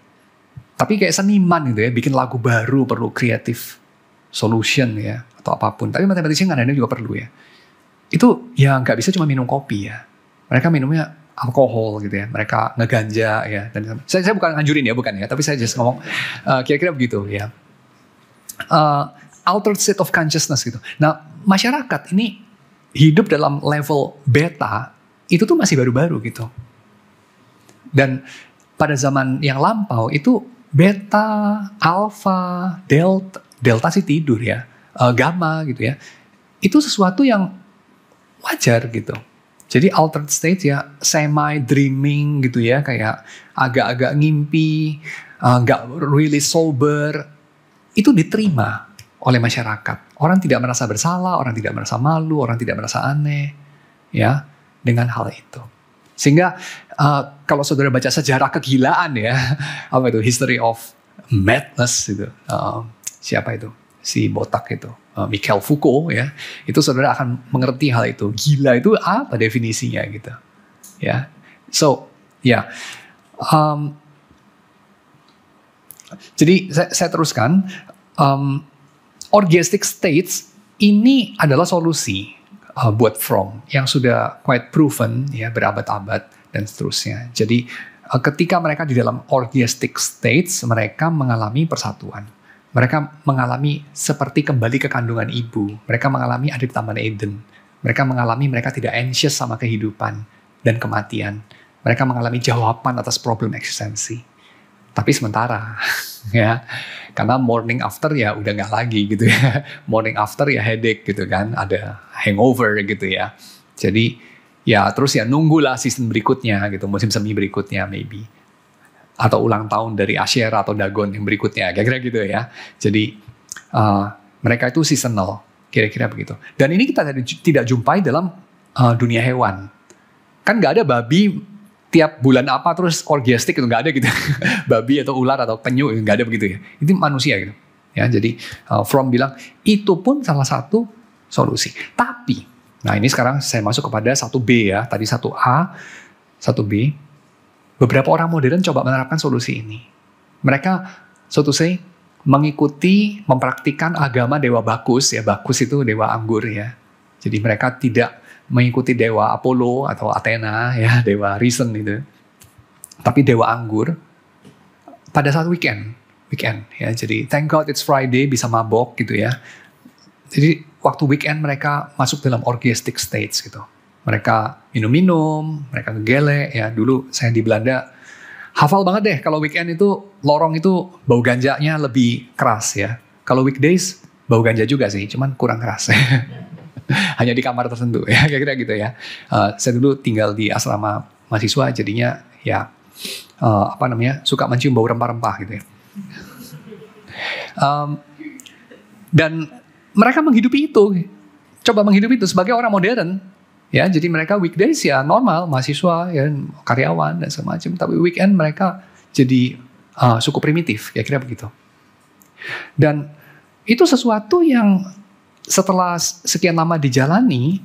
Speaker 1: Tapi kayak seniman gitu ya, bikin lagu baru perlu creative solution ya, atau apapun. Tapi mathematician kadang-kadang juga perlu ya. Itu ya nggak bisa cuma minum kopi ya. Mereka minumnya alkohol gitu ya. Mereka ngeganja ya. Dan saya bukan nganjurin ya, bukan ya. Tapi saya just ngomong kira-kira begitu ya. Altered state of consciousness gitu. Nah masyarakat ini hidup dalam level beta itu tuh masih baru-baru gitu. Dan pada zaman yang lampau itu beta, alpha, delta sih tidur ya, gamma gitu ya. Itu sesuatu yang wajar gitu. Jadi altered state ya semi dreaming gitu ya, kayak agak-agak ngimpi, nggak really sober, itu diterima oleh masyarakat. Orang tidak merasa bersalah, orang tidak merasa malu, orang tidak merasa aneh, ya dengan hal itu. Sehingga kalau saudara baca sejarah kegilaan ya, apa itu history of madness itu, siapa itu si botak itu, Michel Foucault ya, itu saudara akan mengerti hal itu. Gila itu apa definisinya gitu, ya. So ya, jadi saya teruskan. Orgiastic states ini adalah solusi buat Fromm yang sudah quite proven ya berabad-abad dan seterusnya. Jadi ketika mereka di dalam orgiastic states, mereka mengalami persatuan. Mereka mengalami seperti kembali ke kandungan ibu. Mereka mengalami ada di Taman Eden. Mereka mengalami mereka tidak anxious sama kehidupan dan kematian. Mereka mengalami jawaban atas problem eksistensi. Tapi sementara, ya, karena morning after ya udah nggak lagi gitu ya. Morning after ya headache gitu kan, ada hangover gitu ya. Jadi ya terus ya nunggulah season berikutnya gitu, musim semi berikutnya maybe. Atau ulang tahun dari Asherah atau Dagon yang berikutnya, kira-kira gitu ya. Jadi mereka itu seasonal, kira-kira begitu. Dan ini kita tidak jumpai dalam dunia hewan. Kan nggak ada babi tiap bulan apa terus orgiastik itu nggak ada gitu. Babi atau ular atau penyu nggak ada begitu ya. Itu manusia gitu. Ya, jadi Fromm bilang itu pun salah satu solusi. Tapi, nah ini sekarang saya masuk kepada 1B ya. Tadi 1A, 1B. Beberapa orang modern coba menerapkan solusi ini. Mereka, so to say, mengikuti, mempraktikkan agama dewa Bakus ya. Bakus itu dewa anggur ya. Jadi mereka tidak mengikuti dewa Apollo atau Athena ya, dewa reason itu. Tapi dewa anggur pada saat weekend ya. Jadi thank God it's Friday, bisa mabok gitu ya. Jadi waktu weekend mereka masuk dalam orgiastic states gitu. Mereka minum-minum, mereka ngegele ya. Dulu saya di Belanda hafal banget deh kalau weekend itu lorong itu bau ganjanya lebih keras ya. Kalau weekdays bau ganja juga sih, cuman kurang keras. Hanya di kamar tertentu ya, kira-kira gitu ya. Saya dulu tinggal di asrama mahasiswa, jadinya ya suka mencium bau rempah-rempah gitu ya. Dan mereka menghidupi itu, coba menghidupi itu sebagai orang modern ya. Jadi mereka weekdays ya normal, mahasiswa ya, karyawan dan semacam. Tapi weekend mereka jadi suku primitif, kira-kira begitu. Dan itu sesuatu yang setelah sekian lama dijalani,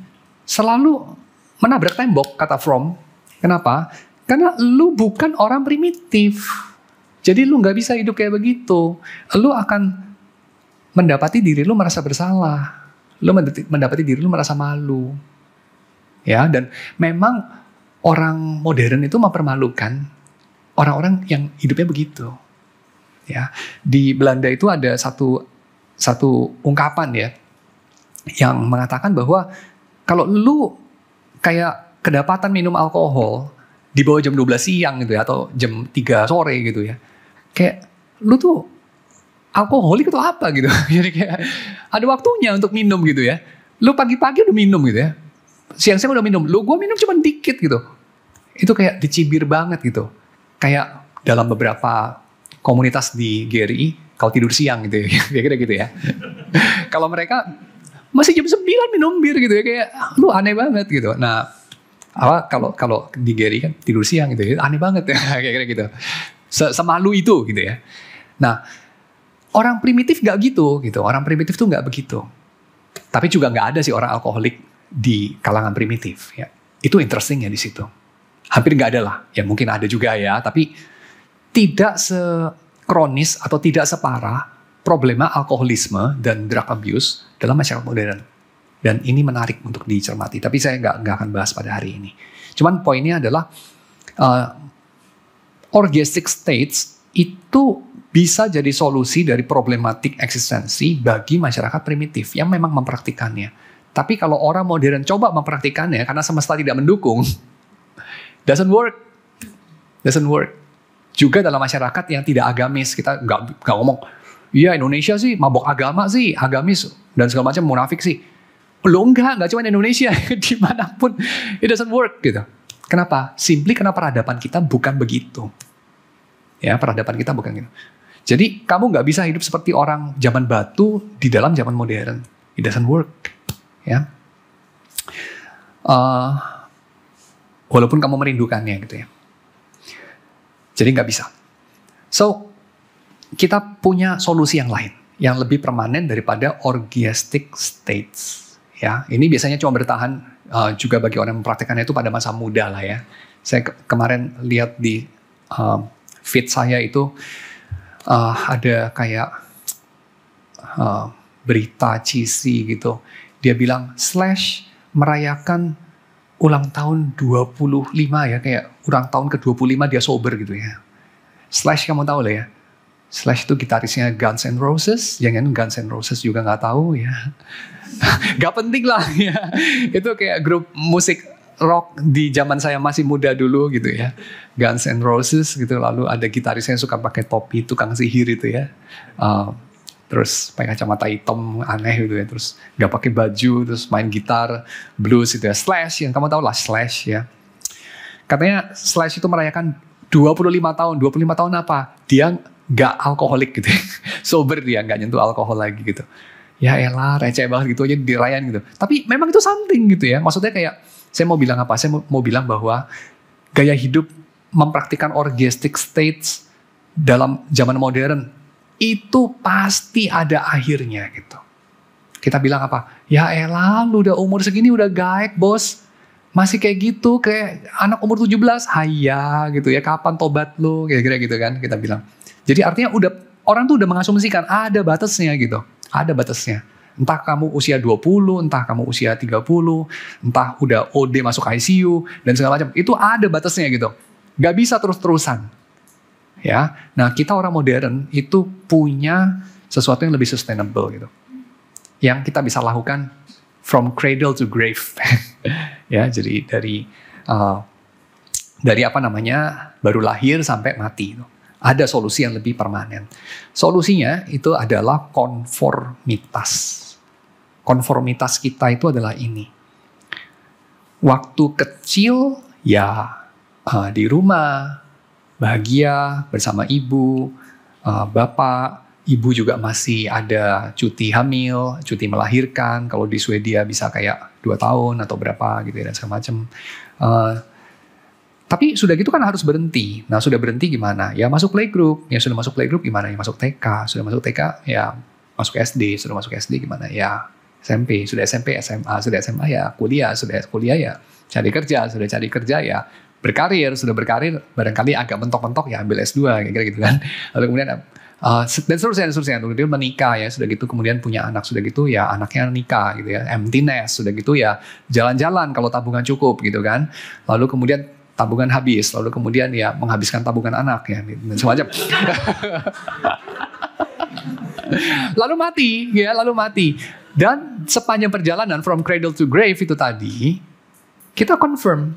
Speaker 1: selalu menabrak tembok, kata Fromm. Kenapa? Karena lu bukan orang primitif. Jadi lu gak bisa hidup kayak begitu. Lu akan mendapati diri lu merasa bersalah. Lu mendapati diri lu merasa malu. Ya, dan memang orang modern itu mempermalukan orang-orang yang hidupnya begitu. Ya, di Belanda itu ada satu ungkapan ya, yang mengatakan bahwa kalau lu kayak kedapatan minum alkohol di bawah jam 12 siang gitu ya, atau jam 3 sore gitu ya. Kayak lu tuh alkoholik atau apa gitu. Jadi kayak ada waktunya untuk minum gitu ya. Lu pagi-pagi udah minum gitu ya. Siang-siang udah minum. Lu gua minum cuma dikit gitu. Itu kayak dicibir banget gitu. Kayak dalam beberapa komunitas di GRI, kalau tidur siang gitu ya. Kira-kira gitu ya. Kalau mereka masih jam 9 minum bir gitu ya. Kayak lu aneh banget gitu. Nah, kalau di GRI kan tidur siang gitu ya. Aneh banget ya. Kira-kira gitu. Semalu itu gitu ya. Nah, orang primitif gak gitu. Orang primitif tuh gak begitu. Tapi juga gak ada sih orang alkoholik di kalangan primitif. Ya. Itu interesting ya di situ. Hampir gak ada lah. Ya mungkin ada juga ya. Tapi tidak sekronis atau tidak separah problema alkoholisme dan drug abuse dalam masyarakat modern. Dan ini menarik untuk dicermati. Tapi saya gak akan bahas pada hari ini. Cuman poinnya adalah orgiastic states itu bisa jadi solusi dari problematik eksistensi bagi masyarakat primitif yang memang mempraktikannya. Tapi kalau orang modern coba mempraktikannya karena semesta tidak mendukung, doesn't work. Juga dalam masyarakat yang tidak agamis, kita nggak ngomong, iya Indonesia sih mabok agama sih, agamis dan segala macam, munafik sih. Lo nggak cuma Indonesia, dimanapun it doesn't work gitu. Kenapa? Simply karena peradaban kita bukan begitu. Ya, peradaban kita bukan gitu. Jadi kamu nggak bisa hidup seperti orang zaman batu di dalam zaman modern. It doesn't work. Ya. Walaupun kamu merindukannya gitu ya. Jadi nggak bisa. So, kita punya solusi yang lain. Yang lebih permanen daripada orgiastic states. Ya, ini biasanya cuma bertahan juga bagi orang yang mempraktikannya itu pada masa muda lah ya. Saya kemarin lihat di feed saya itu ada kayak berita cheesy gitu. Dia bilang Slash merayakan ulang tahun 25 ya, kayak ulang tahun ke-25 dia sober gitu ya. Slash kamu tahu lah ya. Slash itu gitarisnya Guns N' Roses, jangan Guns N' Roses juga nggak tahu ya. Gak penting lah ya. Itu kayak grup musik rock di zaman saya masih muda dulu gitu ya. Guns N' Roses gitu, lalu ada gitarisnya yang suka pakai topi, tukang sihir itu ya. Terus pakai kacamata hitam aneh gitu ya, terus gak pakai baju, terus main gitar blues gitu ya. Slash, yang kamu tahu lah Slash ya. Katanya Slash itu merayakan 25 tahun. 25 tahun apa? Dia gak alkoholik gitu ya. Sober dia, gak nyentuh alkohol lagi gitu. Ya elah, receh banget gitu aja dirayain gitu. Tapi memang itu something gitu ya. Maksudnya kayak, saya mau bilang apa? Saya mau bilang bahwa gaya hidup mempraktikkan orgiastic states dalam zaman modern itu pasti ada akhirnya gitu. Kita bilang apa? Ya elah, lu udah umur segini udah gaek bos. Masih kayak gitu, kayak anak umur 17, haya gitu ya, kapan tobat lu? Kira-kira gitu kan kita bilang. Jadi artinya orang tuh udah mengasumsikan ada batasnya gitu. Ada batasnya. Entah kamu usia 20, entah kamu usia 30, entah udah OD masuk ICU, dan segala macam. Itu ada batasnya gitu. Gak bisa terus-terusan. Ya, nah kita orang modern itu punya sesuatu yang lebih sustainable gitu. Yang kita bisa lakukan from cradle to grave. Ya, jadi dari apa namanya, baru lahir sampai mati. Ada solusi yang lebih permanen. Solusinya itu adalah konformitas. Konformitas kita itu adalah ini. Waktu kecil ya di rumah, bahagia bersama ibu, bapak, ibu juga masih ada cuti hamil, cuti melahirkan. Kalau di Swedia bisa kayak 2 tahun atau berapa gitu ya, dan segala macam. Tapi sudah gitu kan harus berhenti. Nah sudah berhenti gimana? Ya masuk playgroup. Ya sudah masuk playgroup gimana? Ya masuk TK. Sudah masuk TK ya masuk SD. Sudah masuk SD gimana? Ya SMP, sudah SMP, SMA, sudah SMA ya kuliah, sudah kuliah ya cari kerja, sudah cari kerja ya berkarir, sudah berkarir barangkali agak mentok-mentok ya ambil S2 kayak gitu kan. Lalu kemudian dan seterusnya. Kemudian menikah ya, sudah gitu kemudian punya anak, sudah gitu ya anaknya nikah gitu ya, empty nest, sudah gitu ya jalan-jalan kalau tabungan cukup gitu kan. Lalu kemudian tabungan habis, lalu kemudian ya menghabiskan tabungan anak ya dan semacam. Lalu mati. Dan sepanjang perjalanan from cradle to grave itu tadi, kita confirm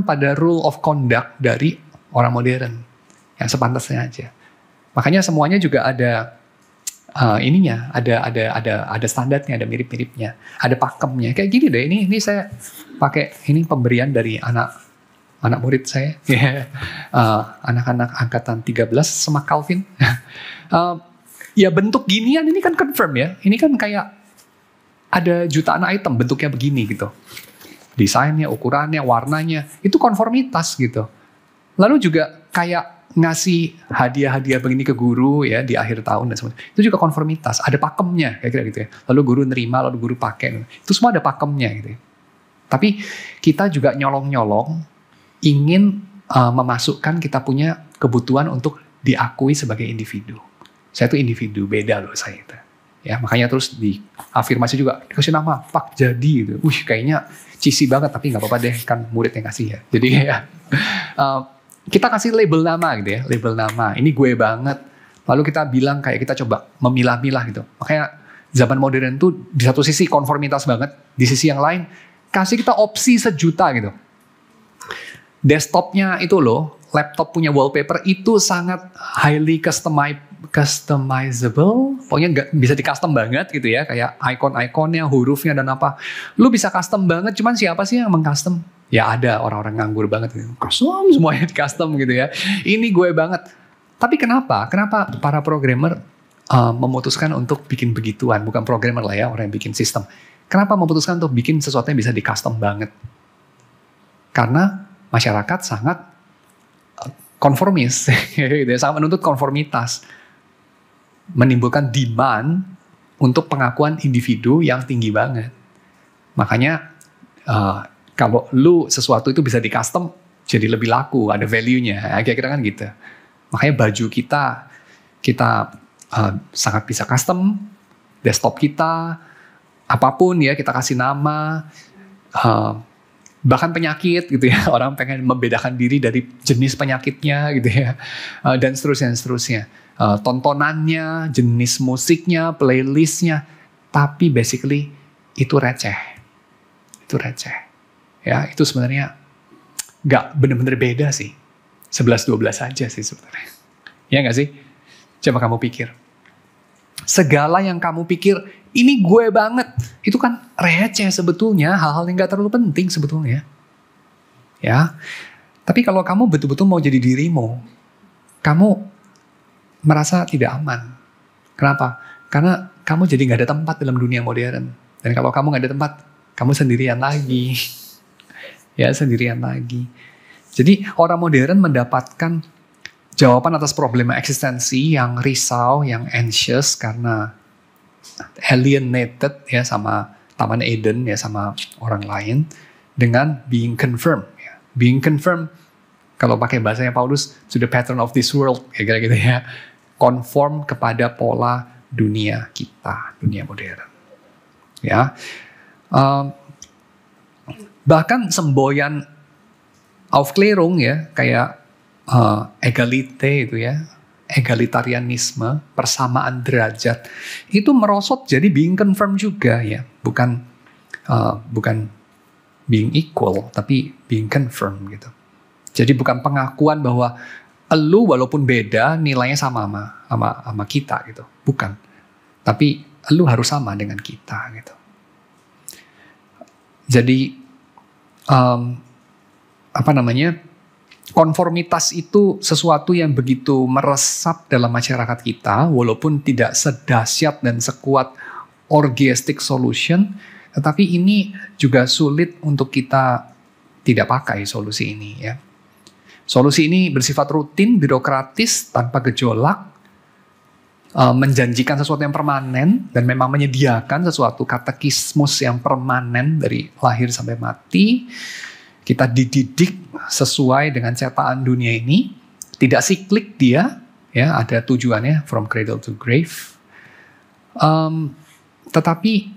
Speaker 1: pada rule of conduct dari orang modern yang sepantasnya aja. Makanya semuanya juga ada ada standarnya, ada mirip-miripnya, ada pakemnya. Kayak gini deh, ini saya pakai ini pemberian dari anak murid saya, anak-anak angkatan 13 sama Calvin. Ya bentuk ginian ini kan confirm ya. Ini kan kayak ada jutaan item bentuknya begini gitu. Desainnya, ukurannya, warnanya, itu konformitas gitu. Lalu juga kayak ngasih hadiah-hadiah begini ke guru ya di akhir tahun dan sebagainya. Itu juga konformitas, ada pakemnya kayak gitu ya. Lalu guru nerima, lalu guru pakai. Itu semua ada pakemnya gitu ya. Tapi kita juga nyolong-nyolong ingin memasukkan kita punya kebutuhan untuk diakui sebagai individu. Saya itu individu, beda loh saya itu. Ya, makanya terus diafirmasi juga, dikasih nama Pak Jadi gitu. Kayaknya cheesy banget, tapi nggak apa-apa deh, kan murid yang kasih ya. Jadi ya kita kasih label nama gitu ya, label nama. Ini gue banget. Lalu kita bilang kayak kita coba memilah-milah gitu. Makanya zaman modern tuh di satu sisi konformitas banget, di sisi yang lain kasih kita opsi sejuta gitu. Desktopnya itu loh, laptop punya wallpaper itu sangat highly customizable. Pokoknya bisa di custom banget gitu ya, kayak icon-iconnya, hurufnya dan apa. Lu bisa custom banget, cuman siapa sih yang meng-custom? Ya ada orang-orang nganggur banget gitu. Custom semuanya di custom gitu ya. Ini gue banget. Tapi kenapa? Kenapa para programmer memutuskan untuk bikin begituan? Bukan programmer lah ya, orang yang bikin sistem. Kenapa memutuskan untuk bikin sesuatu yang bisa di custom banget? Karena masyarakat sangat konformis, gitu ya, sangat menuntut konformitas, menimbulkan demand untuk pengakuan individu yang tinggi banget. Makanya kalau lu sesuatu itu bisa di custom, jadi lebih laku, ada value-nya, kira-kira kan gitu. Makanya baju kita sangat bisa custom, desktop kita, apapun ya kita kasih nama, bahkan penyakit gitu ya, orang pengen membedakan diri dari jenis penyakitnya gitu ya, dan seterusnya. Tontonannya, jenis musiknya, playlistnya, tapi basically itu receh. Ya, itu sebenarnya nggak bener-bener beda sih. 11-12 aja sih sebenarnya. Ya nggak sih? Coba kamu pikir. Segala yang kamu pikir, ini gue banget. Itu kan receh sebetulnya, hal-hal yang nggak terlalu penting sebetulnya. Ya, tapi kalau kamu betul-betul mau jadi dirimu, kamu merasa tidak aman. Kenapa? Karena kamu jadi nggak ada tempat dalam dunia modern. Dan kalau kamu nggak ada tempat, kamu sendirian lagi. Ya, sendirian lagi. Jadi orang modern mendapatkan jawaban atas problema eksistensi yang risau, yang anxious karena alienated ya sama Taman Eden ya sama orang lain dengan being confirmed. Ya. Being confirmed kalau pakai bahasanya Paulus to the pattern of this world kayak gitu ya. Konform kepada pola dunia kita, dunia modern. Ya. Bahkan semboyan Aufklärung ya, kayak egalite itu ya, egalitarianisme, persamaan derajat, itu merosot jadi being confirmed juga ya, bukan being equal, tapi being confirmed gitu. Jadi bukan pengakuan bahwa elu walaupun beda nilainya sama kita gitu, bukan. Tapi elu harus sama dengan kita gitu. Jadi konformitas itu sesuatu yang begitu meresap dalam masyarakat kita, walaupun tidak sedahsyat dan sekuat orgiastic solution, tetapi ini juga sulit untuk kita tidak pakai solusi ini ya. Solusi ini bersifat rutin, birokratis, tanpa gejolak, menjanjikan sesuatu yang permanen dan memang menyediakan sesuatu katekismus yang permanen dari lahir sampai mati. Kita dididik sesuai dengan cetakan dunia ini, tidak siklik dia, ya ada tujuannya from cradle to grave. Tetapi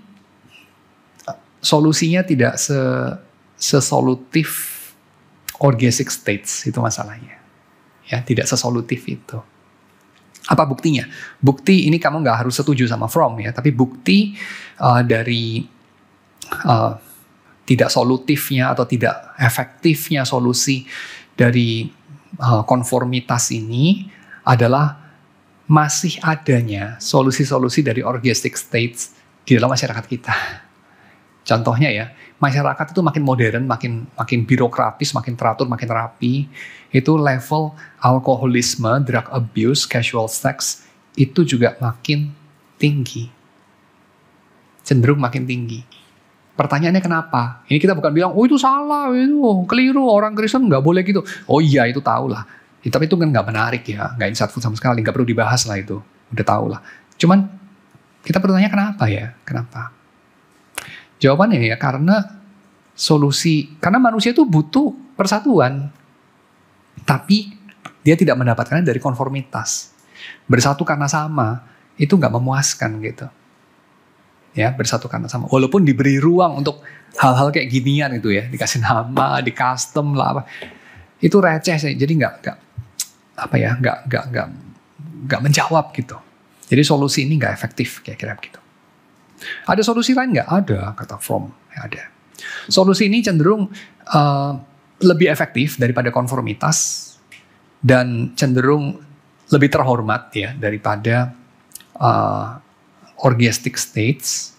Speaker 1: solusinya tidak sesolutif orgiastic states, itu masalahnya. Ya, tidak sesolutif itu. Apa buktinya? Bukti ini kamu nggak harus setuju sama Fromm ya, tapi bukti dari tidak solutifnya atau tidak efektifnya solusi dari konformitas ini adalah masih adanya solusi-solusi dari orgiastic states di dalam masyarakat kita. Contohnya ya, masyarakat itu makin modern, makin birokratis, makin teratur, makin rapi. Itu level alkoholisme, drug abuse, casual sex itu juga makin tinggi. Cenderung makin tinggi. Pertanyaannya kenapa? Ini kita bukan bilang, oh itu salah, itu keliru, orang Kristen nggak boleh gitu. Oh iya, itu tahu lah. Tapi itu kan nggak menarik ya, nggak insightful sama sekali, nggak perlu dibahas lah itu. Udah tahu lah. Cuman kita bertanya kenapa ya? Kenapa? Jawabannya ya karena karena manusia itu butuh persatuan. Tapi dia tidak mendapatkannya dari konformitas. Bersatu karena sama, itu nggak memuaskan gitu. Ya, bersatu karena sama. Walaupun diberi ruang untuk hal-hal kayak ginian gitu ya, dikasih nama, di custom lah apa. Itu receh sih. Jadi nggak menjawab gitu. Jadi solusi ini nggak efektif kira-kira begitu. Ada solusi lain nggak? Ada, kata Fromm. Ada. Solusi ini cenderung lebih efektif daripada konformitas dan cenderung lebih terhormat ya daripada orgiastic states,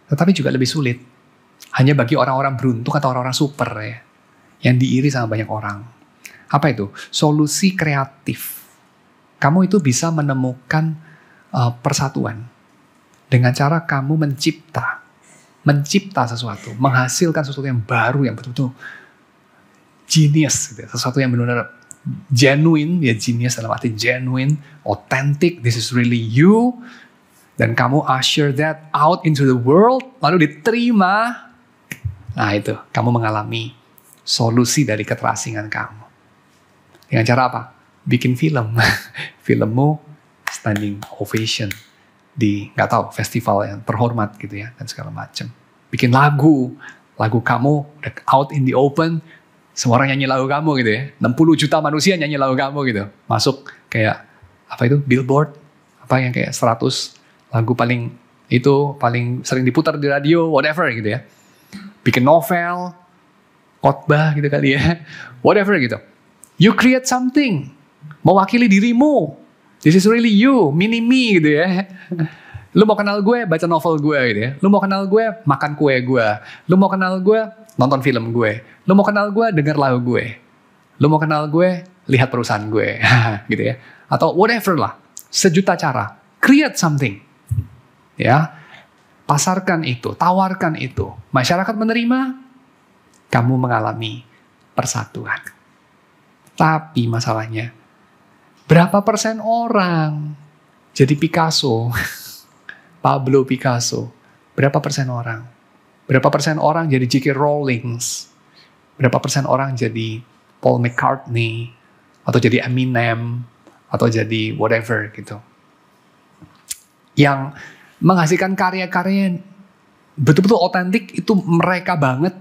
Speaker 1: tetapi juga lebih sulit. Hanya bagi orang-orang beruntung atau orang-orang super ya, yang diiri sama banyak orang. Apa itu? Solusi kreatif. Kamu itu bisa menemukan persatuan dengan cara kamu mencipta sesuatu, menghasilkan sesuatu yang baru, yang betul-betul genius, gitu. Sesuatu yang benar-benar genuine, ya genius dalam arti genuine, authentic, this is really you, dan kamu usher that out into the world, lalu diterima. Nah itu, kamu mengalami solusi dari keterasingan kamu. Dengan cara apa? Bikin film. Filmmu standing ovation di, nggak tahu, festival yang terhormat gitu ya, dan segala macam. Bikin lagu kamu udah out in the open, semua orang nyanyi lagu kamu gitu ya. 60 juta manusia nyanyi lagu kamu gitu. Masuk kayak, apa itu, Billboard, apa yang kayak 100 lagu paling sering diputar di radio, whatever gitu ya. Bikin novel, khotbah gitu kali ya, whatever gitu. You create something, mewakili dirimu. This is really you, mini me gitu ya. Lu mau kenal gue, baca novel gue gitu ya. Lu mau kenal gue, makan kue gue. Lu mau kenal gue, nonton film gue. Lu mau kenal gue, denger lagu gue. Lu mau kenal gue, lihat perusahaan gue. Gitu ya. Atau whatever lah. Sejuta cara. Create something. Ya, pasarkan itu, tawarkan itu. Masyarakat menerima, kamu mengalami persatuan. Tapi masalahnya, berapa persen orang jadi Picasso, Pablo Picasso? Berapa persen orang? Berapa persen orang jadi J.K. Rowling? Berapa persen orang jadi Paul McCartney? Atau jadi Eminem? Atau jadi whatever gitu. Yang menghasilkan karya-karya betul-betul otentik itu mereka banget,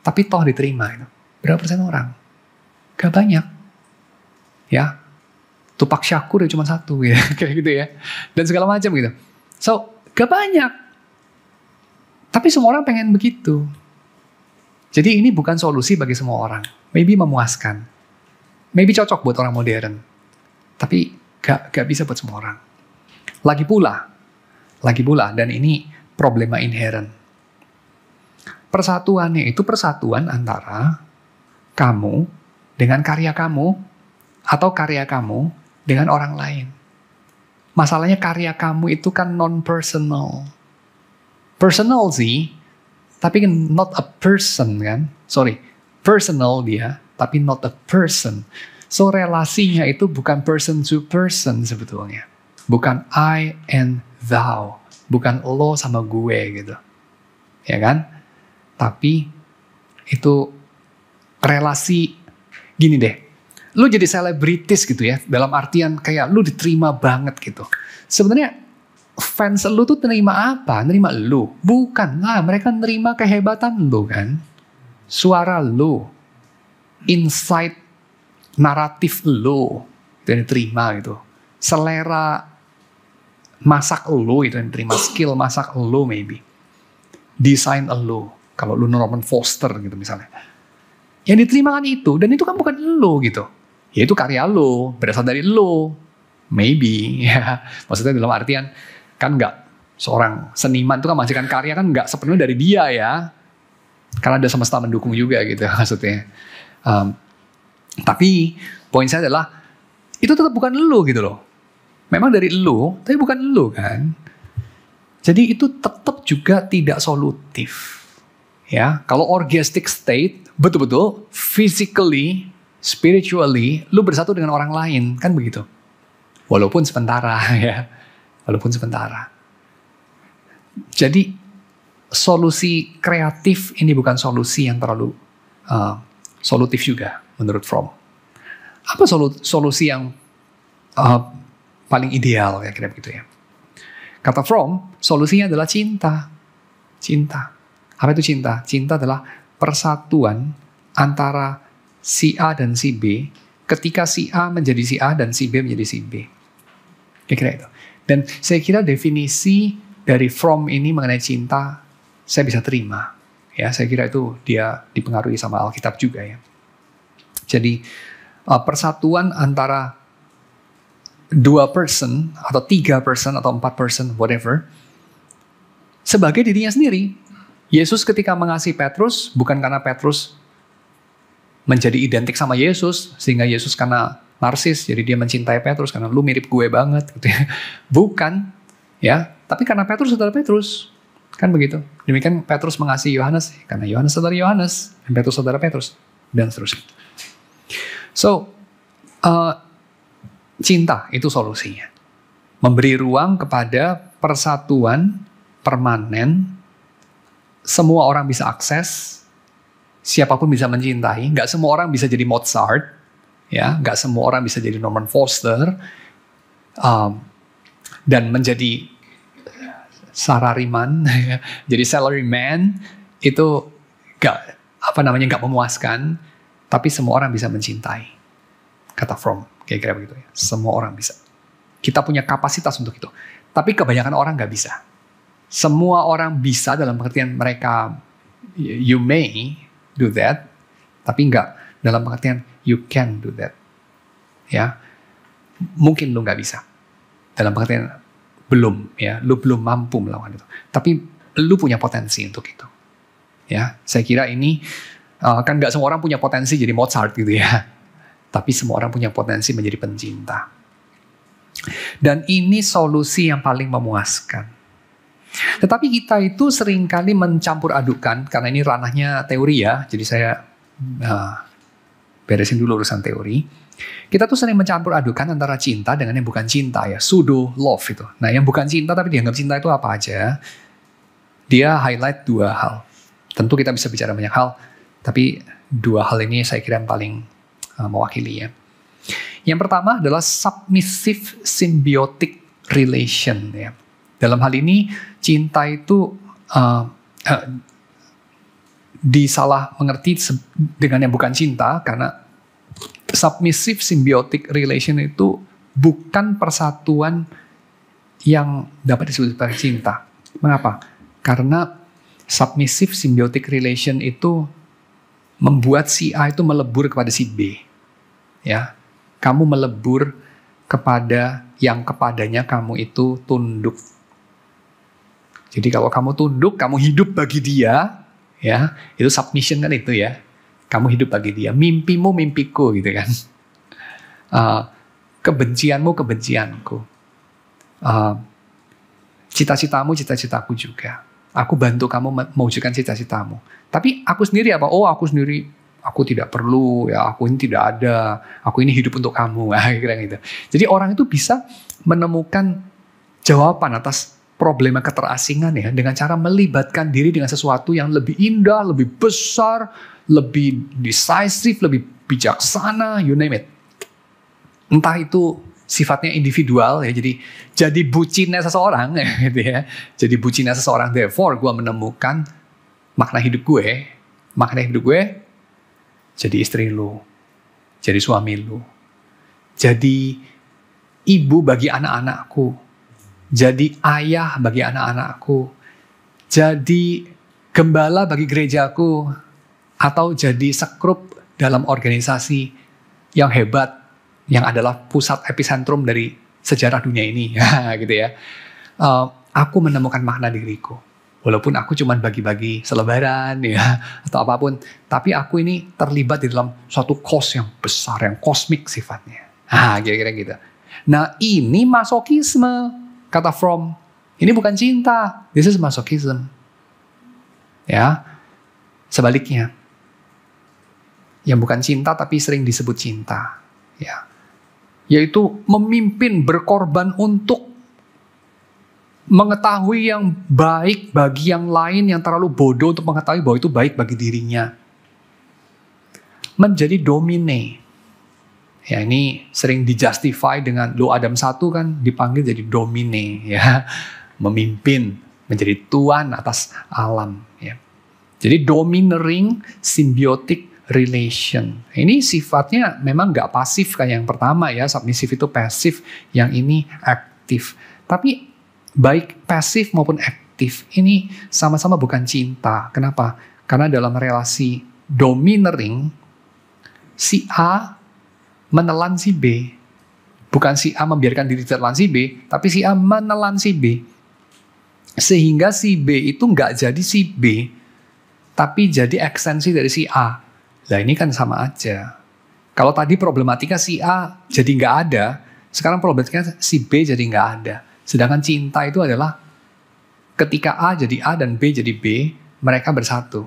Speaker 1: tapi toh diterima. Berapa persen orang? Gak banyak. Ya, Tupac Shakur ya cuma satu ya, kayak gitu ya. Dan segala macam gitu. So, gak banyak. Tapi semua orang pengen begitu. Jadi ini bukan solusi bagi semua orang. Maybe memuaskan. Maybe cocok buat orang modern. Tapi gak bisa buat semua orang. Lagi pula, dan ini problema inherent. Persatuannya itu persatuan antara kamu dengan karya kamu, atau karya kamu dengan orang lain. Masalahnya karya kamu itu kan non-personal. Personal sih, tapi kan not a person kan. Sorry, personal dia, tapi not a person. So relasinya itu bukan person to person sebetulnya. Bukan I and thou. Bukan lo sama gue gitu. Ya kan? Tapi itu relasi, gini deh. Lu jadi selebritis gitu ya. Dalam artian kayak lu diterima banget gitu. Sebenarnya fans lu tuh nerima apa? Nerima lu? Bukan lah. Mereka nerima kehebatan lu kan. Suara lu. Insight naratif lu. Itu yang diterima gitu. Selera masak lu itu yang diterima. Skill masak lu maybe. Desain lu. Kalau lu Norman Foster gitu misalnya. Yang diterima kan itu, dan itu kan bukan lo gitu. Ya itu karya lo, berasal dari lo. Maybe, ya. Maksudnya dalam artian, kan nggak seorang seniman itu kan menghasilkan karya kan nggak sepenuhnya dari dia ya. Karena ada semesta mendukung juga gitu maksudnya. Tapi poin saya adalah, itu tetap bukan lo gitu loh. Memang dari lo, tapi bukan lo kan. Jadi itu tetap juga tidak solutif. Ya, kalau orgastic state, betul-betul physically, spiritually, lu bersatu dengan orang lain, kan begitu. Walaupun sementara, ya. Walaupun sementara. Jadi, solusi kreatif ini bukan solusi yang terlalu solutif juga, menurut Fromm. Apa solusi yang paling ideal, ya kira begitu ya. Kata Fromm, solusinya adalah cinta. Cinta. Apa itu cinta? Cinta adalah persatuan antara si A dan si B ketika si A menjadi si A dan si B menjadi si B. Kira-kira itu. Dan saya kira definisi dari Fromm ini mengenai cinta saya bisa terima. Ya, saya kira itu dia dipengaruhi sama Alkitab juga ya. Jadi persatuan antara 2 person atau 3 person atau 4 person whatever sebagai dirinya sendiri. Yesus ketika mengasihi Petrus bukan karena Petrus menjadi identik sama Yesus sehingga Yesus karena narsis jadi dia mencintai Petrus karena lu mirip gue banget gitu ya. Bukan ya, tapi karena Petrus saudara Petrus. Kan begitu. Demikian Petrus mengasihi Yohanes karena Yohanes saudara Yohanes dan Petrus saudara Petrus dan seterusnya. So cinta itu solusinya. Memberi ruang kepada persatuan permanen, semua orang bisa akses, siapapun bisa mencintai, nggak semua orang bisa jadi Mozart, ya, nggak semua orang bisa jadi Norman Foster, dan menjadi salariman, jadi salaryman itu nggak memuaskan, tapi semua orang bisa mencintai. Kata Fromm, kira-kira begitu ya. Semua orang bisa. Kita punya kapasitas untuk itu. Tapi kebanyakan orang nggak bisa. Semua orang bisa dalam pengertian mereka, you may do that, tapi nggak dalam pengertian you can do that. Ya, mungkin lu nggak bisa. Dalam pengertian belum, ya, lu belum mampu melakukan itu. Tapi lu punya potensi untuk itu. Ya, saya kira ini kan nggak semua orang punya potensi jadi Mozart gitu ya. Tapi semua orang punya potensi menjadi pencinta. Dan ini solusi yang paling memuaskan. Tetapi kita itu seringkali mencampur adukan, karena ini ranahnya teori ya, jadi saya beresin dulu urusan teori. Kita tuh sering mencampur adukan antara cinta dengan yang bukan cinta ya, pseudo love itu. Nah yang bukan cinta tapi dianggap cinta itu apa aja? Dia highlight 2 hal. Tentu kita bisa bicara banyak hal, tapi 2 hal ini saya kira yang paling mewakili ya. Yang pertama adalah submissive symbiotic relation ya. Dalam hal ini cinta itu disalah mengerti dengan yang bukan cinta karena submissive symbiotic relation itu bukan persatuan yang dapat disebut sebagai cinta. Mengapa? Karena submissive symbiotic relation itu membuat si A itu melebur kepada si B. Ya, kamu melebur kepada yang kepadanya kamu itu tunduk. Jadi kalau kamu tunduk, kamu hidup bagi dia, ya, itu submission kan itu ya. Kamu hidup bagi dia, mimpimu mimpiku gitu kan. Kebencianmu kebencianku. Cita-citamu cita-citaku juga. Aku bantu kamu mewujudkan cita-citamu. Tapi aku sendiri apa? Oh, aku sendiri, aku tidak perlu, ya, aku ini tidak ada, aku ini hidup untuk kamu, kira-kira gitu. Jadi orang itu bisa menemukan jawaban atas problema keterasingan ya dengan cara melibatkan diri dengan sesuatu yang lebih indah, lebih besar, lebih decisive, lebih bijaksana, you name it. Entah itu sifatnya individual ya, jadi bucinnya seseorang gitu ya. Jadi bucinnya seseorang, therefore gue menemukan makna hidup gue. Makna hidup gue jadi istri lu, jadi suami lu, jadi ibu bagi anak-anakku, jadi ayah bagi anak-anakku, jadi gembala bagi gerejaku, atau jadi sekrup dalam organisasi yang hebat, yang adalah pusat epicentrum dari sejarah dunia ini, gitu ya. Aku menemukan makna diriku. Walaupun aku cuma bagi-bagi selebaran ya atau apapun, tapi aku ini terlibat di dalam suatu cause yang besar, yang kosmik sifatnya. Kira-kira gitu. Nah, ini masokisme, kata Fromm. Ini bukan cinta, this is masochism. Ya, sebaliknya, yang bukan cinta tapi sering disebut cinta, ya, yaitu memimpin, berkorban untuk mengetahui yang baik bagi yang lain yang terlalu bodoh untuk mengetahui bahwa itu baik bagi dirinya. Menjadi domine. Ya, ini sering dijustify dengan lo Adam 1 kan dipanggil jadi domine, ya, memimpin, menjadi tuan atas alam, ya. Jadi domineering symbiotic relation. Ini sifatnya memang nggak pasif kayak yang pertama ya, submisif itu pasif, yang ini aktif. Tapi baik pasif maupun aktif ini sama-sama bukan cinta. Kenapa? Karena dalam relasi domineering, si A menelan si B. Bukan si A membiarkan diri tertelan si B, tapi si A menelan si B. Sehingga si B itu nggak jadi si B, tapi jadi ekstensi dari si A. Nah, ini kan sama aja. Kalau tadi problematika si A jadi nggak ada, sekarang problematika si B jadi nggak ada. Sedangkan cinta itu adalah ketika A jadi A dan B jadi B, mereka bersatu.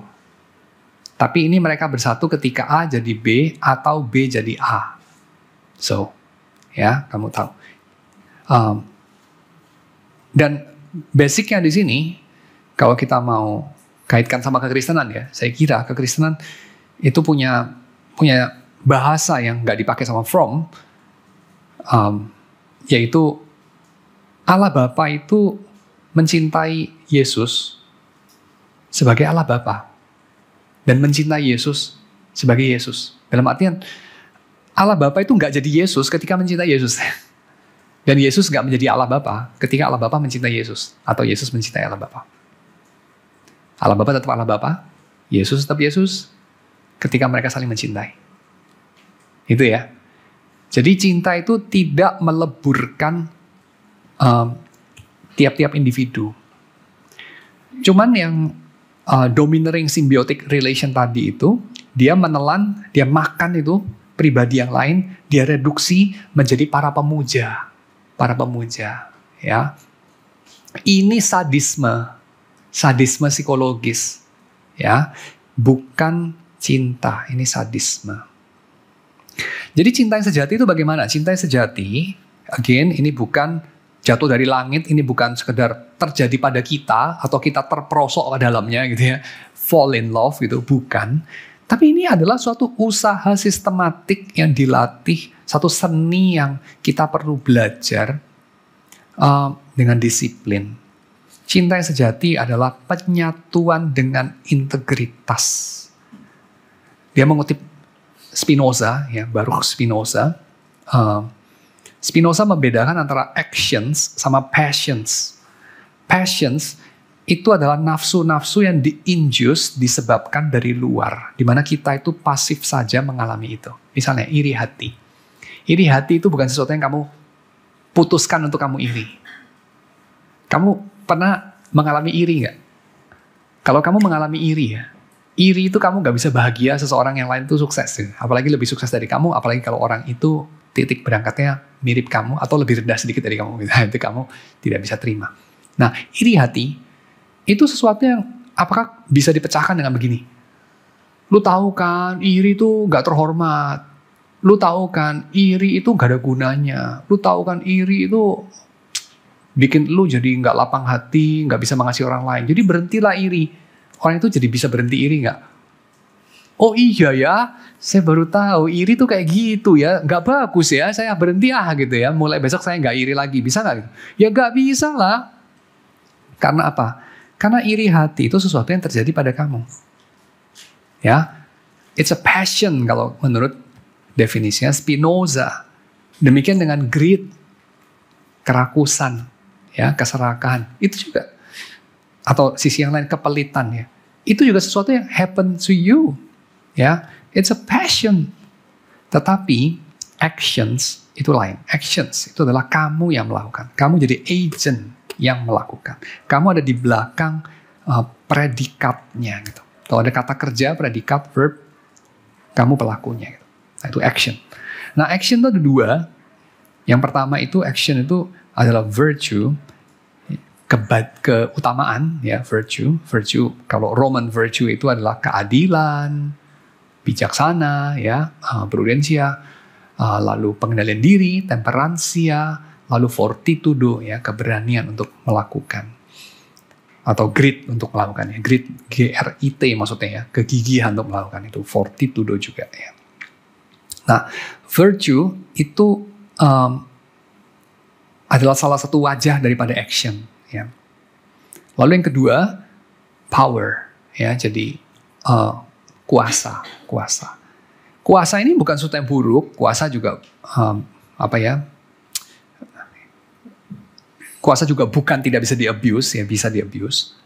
Speaker 1: Tapi ini mereka bersatu ketika A jadi B atau B jadi A. So, ya, kamu tahu. Dan basicnya di sini, kalau kita mau kaitkan sama kekristenan ya, saya kira kekristenan itu punya bahasa yang nggak dipakai sama Fromm, yaitu Allah Bapa itu mencintai Yesus sebagai Allah Bapa dan mencintai Yesus sebagai Yesus. Dalam artian Allah Bapa itu nggak jadi Yesus ketika mencintai Yesus, dan Yesus nggak menjadi Allah Bapa ketika Allah Bapa mencintai Yesus atau Yesus mencintai Allah Bapa. Allah Bapa tetap Allah Bapa, Yesus tetap Yesus ketika mereka saling mencintai. Itu ya. Jadi cinta itu tidak meleburkan tiap-tiap individu. Cuman yang domineering symbiotic relation tadi itu, dia menelan, dia makan itu pribadi yang lain, dia reduksi menjadi para pemuja. Para pemuja, ya. Ini sadisme psikologis, ya. Bukan cinta, ini sadisme. Jadi cinta yang sejati itu bagaimana? Cinta yang sejati, again, ini bukan jatuh dari langit, ini bukan sekedar terjadi pada kita atau kita terperosok ke dalamnya gitu ya, fall in love gitu, bukan. Tapi ini adalah suatu usaha sistematik yang dilatih, satu seni yang kita perlu belajar dengan disiplin. Cinta yang sejati adalah penyatuan dengan integritas. Dia mengutip Spinoza, ya, Baruch Spinoza. Spinoza membedakan antara actions sama passions. Passions itu adalah nafsu-nafsu yang di-induce, disebabkan dari luar. Di mana kita itu pasif saja mengalami itu. Misalnya iri hati. Iri hati itu bukan sesuatu yang kamu putuskan untuk kamu iri. Kamu pernah mengalami iri nggak? Kalau kamu mengalami iri ya, iri itu kamu nggak bisa bahagia seseorang yang lain itu sukses. Ya. Apalagi lebih sukses dari kamu, apalagi kalau orang itu titik berangkatnya mirip kamu atau lebih rendah sedikit dari kamu. Itu kamu tidak bisa terima. Nah, iri hati itu sesuatu yang apakah bisa dipecahkan dengan begini? Lu tahu kan iri itu gak terhormat. Lu tahu kan iri itu gak ada gunanya. Lu tahu kan iri itu bikin lu jadi gak lapang hati, gak bisa mengasihi orang lain. Jadi berhentilah iri. Orang itu jadi bisa berhenti iri gak? Oh iya ya, saya baru tahu iri tuh kayak gitu ya. Gak bagus ya, saya berhenti gitu ya. Mulai besok saya gak iri lagi. Bisa gak? Ya gak bisa lah. Karena apa? Karena iri hati itu sesuatu yang terjadi pada kamu. Ya, it's a passion kalau menurut definisinya Spinoza. Demikian dengan greed, kerakusan, ya, keserakahan. Itu juga. Atau sisi yang lain, kepelitan ya. Itu juga sesuatu yang happen to you. Ya, it's a passion. Tetapi actions itu lain. Actions itu adalah kamu yang melakukan. Kamu jadi agent yang melakukan. Kamu ada di belakang predikatnya gitu. Kalau ada kata kerja, predikat, verb, kamu pelakunya gitu. Nah, itu action. Nah, action itu ada dua. Yang pertama itu action itu adalah virtue, keutamaan ya, virtue. Virtue kalau Roman virtue itu adalah keadilan, bijaksana ya, prudensia, lalu pengendalian diri, temperansia, lalu fortitudo ya, keberanian untuk melakukan, atau grit untuk melakukannya. Grit, G-R-I-T maksudnya ya, kegigihan untuk melakukan itu, fortitudo juga ya. Nah, virtue itu adalah salah satu wajah daripada action ya. Lalu yang kedua, power ya, jadi kuasa. Kuasa ini bukan sesuatu yang buruk. Kuasa juga kuasa juga bukan tidak bisa di-abuse ya, bisa di-abuse.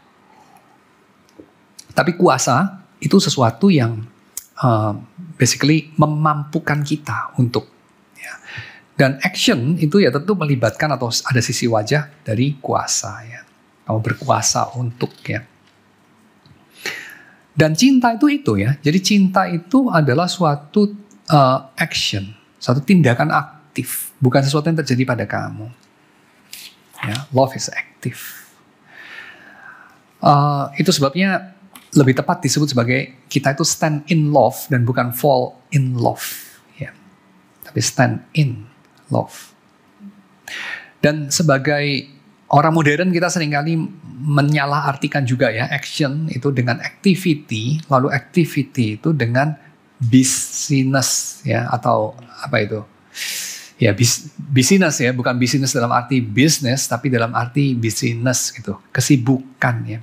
Speaker 1: Tapi kuasa itu sesuatu yang basically memampukan kita untuk ya. Dan action itu ya tentu melibatkan atau ada sisi wajah dari kuasa ya. Kamu berkuasa untuk ya. Dan cinta itu ya. Jadi cinta itu adalah suatu action, suatu tindakan aktif, bukan sesuatu yang terjadi pada kamu. Ya, love is active. Itu sebabnya lebih tepat disebut sebagai kita itu stand in love dan bukan fall in love. Ya. Tapi stand in love. Dan sebagai orang modern kita seringkali menyalahartikan juga ya action itu dengan activity, lalu activity itu dengan business ya, atau apa itu? Ya business ya, bukan bisnis dalam arti bisnis, tapi dalam arti business gitu, kesibukan ya.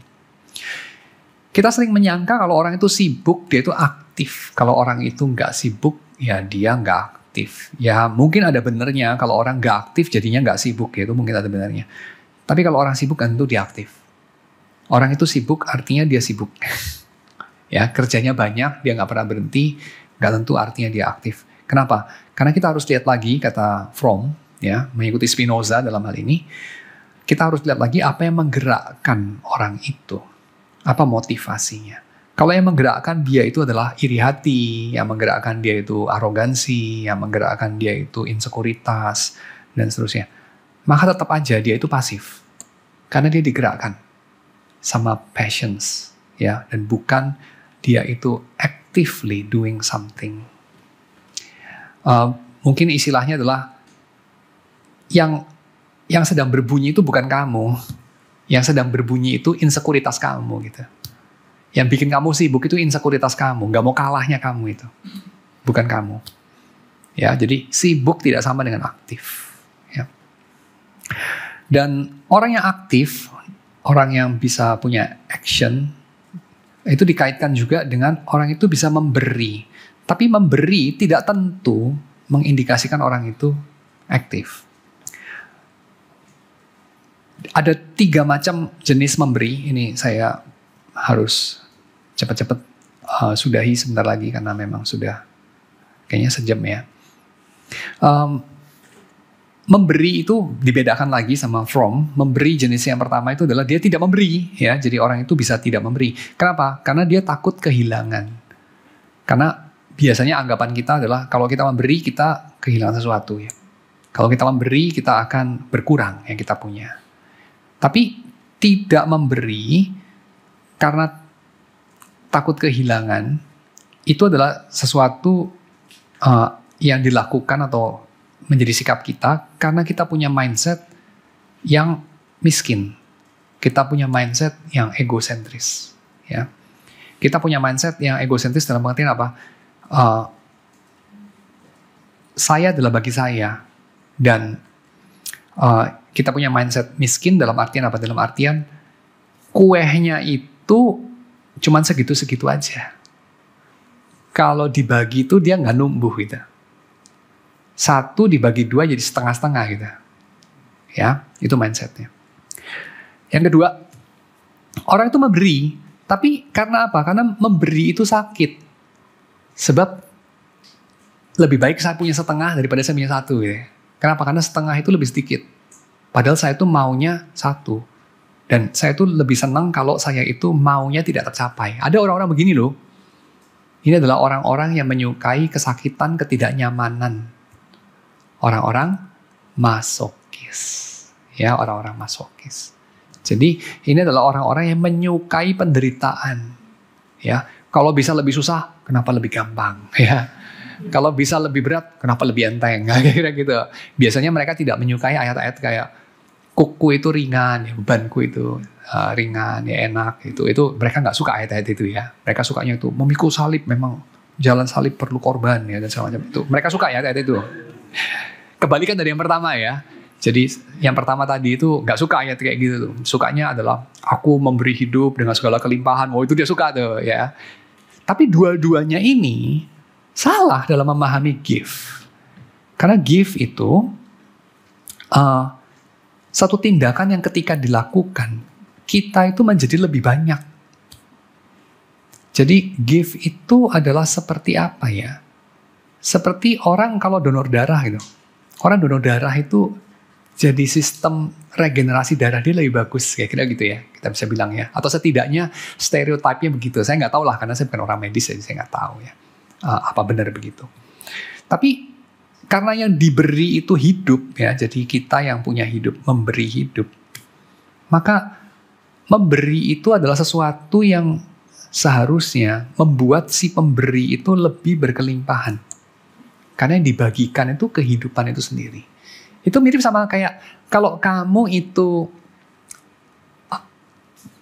Speaker 1: Kita sering menyangka kalau orang itu sibuk, dia itu aktif. Kalau orang itu nggak sibuk, ya dia nggak aktif. Ya mungkin ada benernya, kalau orang nggak aktif jadinya nggak sibuk ya, itu mungkin ada benernya. Tapi kalau orang sibuk kan tentu dia aktif. Orang itu sibuk artinya dia sibuk. Ya kerjanya banyak, dia nggak pernah berhenti, nggak tentu artinya dia aktif. Kenapa? Karena kita harus lihat lagi, kata Fromm, ya, mengikuti Spinoza dalam hal ini, kita harus lihat lagi apa yang menggerakkan orang itu. Apa motivasinya. Kalau yang menggerakkan dia itu adalah iri hati, yang menggerakkan dia itu arogansi, yang menggerakkan dia itu insekuritas, dan seterusnya. Maka tetap aja dia itu pasif. Karena dia digerakkan sama passions, ya, dan bukan dia itu actively doing something. Mungkin istilahnya adalah yang sedang berbunyi itu bukan kamu, yang sedang berbunyi itu insekuritas kamu gitu. Yang bikin kamu sibuk itu insekuritas kamu, nggak mau kalahnya kamu itu, bukan kamu. Ya, jadi sibuk tidak sama dengan aktif. Ya. Dan orang yang aktif, orang yang bisa punya action, itu dikaitkan juga dengan orang itu bisa memberi. Tapi memberi tidak tentu mengindikasikan orang itu aktif. Ada 3 macam jenis memberi. Ini saya harus cepat-cepat sudahi sebentar lagi karena memang sudah kayaknya sejam ya. Memberi itu dibedakan lagi sama Fromm. Memberi jenis yang pertama itu adalah dia tidak memberi, ya. Jadi orang itu bisa tidak memberi. Kenapa? Karena dia takut kehilangan. Karena biasanya anggapan kita adalah kalau kita memberi kita kehilangan sesuatu, ya. Kalau kita memberi kita akan berkurang yang kita punya. Tapi tidak memberi karena takut kehilangan itu adalah sesuatu yang dilakukan atau menjadi sikap kita karena kita punya mindset yang miskin. Kita punya mindset yang egosentris, ya. Kita punya mindset yang egosentris dalam pengertian apa? Saya adalah bagi saya, dan kita punya mindset miskin dalam artian apa? Dalam artian kuehnya itu cuman segitu-segitu aja. Kalau dibagi itu dia nggak numbuh gitu. 1 dibagi 2 jadi setengah-setengah gitu. Ya, itu mindsetnya. Yang kedua, orang itu memberi Tapi karena apa? Karena memberi itu sakit. Sebab lebih baik saya punya setengah daripada saya punya satu. Ya. Kenapa? Karena setengah itu lebih sedikit. Padahal saya itu maunya satu. Dan saya itu lebih senang kalau saya itu maunya tidak tercapai. Ada orang-orang begini loh. Ini adalah orang-orang yang menyukai kesakitan, ketidaknyamanan. Orang-orang masokis. Ya, orang-orang masokis. Jadi ini adalah orang-orang yang menyukai penderitaan. Ya, kalau bisa lebih susah, kenapa lebih gampang? Ya, kalau bisa lebih berat, kenapa lebih enteng? Kira-kira gitu. Biasanya mereka tidak menyukai ayat-ayat kayak kuku itu ringan, ya, bebanku itu ringan, ya enak. Itu mereka nggak suka ayat-ayat itu ya. Mereka sukanya itu memikul salib, memang jalan salib perlu korban ya dan segala macam itu. Mereka suka ya ayat-ayat itu. Kebalikan dari yang pertama ya. Jadi yang pertama tadi itu nggak suka ayat kayak gitu tuh. Sukanya adalah aku memberi hidup dengan segala kelimpahan. Oh itu dia suka tuh ya. Tapi dua-duanya ini salah dalam memahami give. Karena give itu satu tindakan yang ketika dilakukan kita itu menjadi lebih banyak. Jadi give itu adalah seperti apa ya? Seperti orang kalau donor darah gitu. Orang donor darah itu jadi sistem regenerasi darah dia lebih bagus, kayak kira gitu ya, kita bisa bilang ya. Atau setidaknya stereotipnya begitu. Saya nggak tahu lah, karena saya bukan orang medis, jadi saya nggak tahu ya apa benar begitu. Tapi karena yang diberi itu hidup ya, jadi kita yang punya hidup, memberi hidup. Maka memberi itu adalah sesuatu yang seharusnya membuat si pemberi itu lebih berkelimpahan. Karena yang dibagikan itu kehidupan itu sendiri. Itu mirip sama kayak kalau kamu itu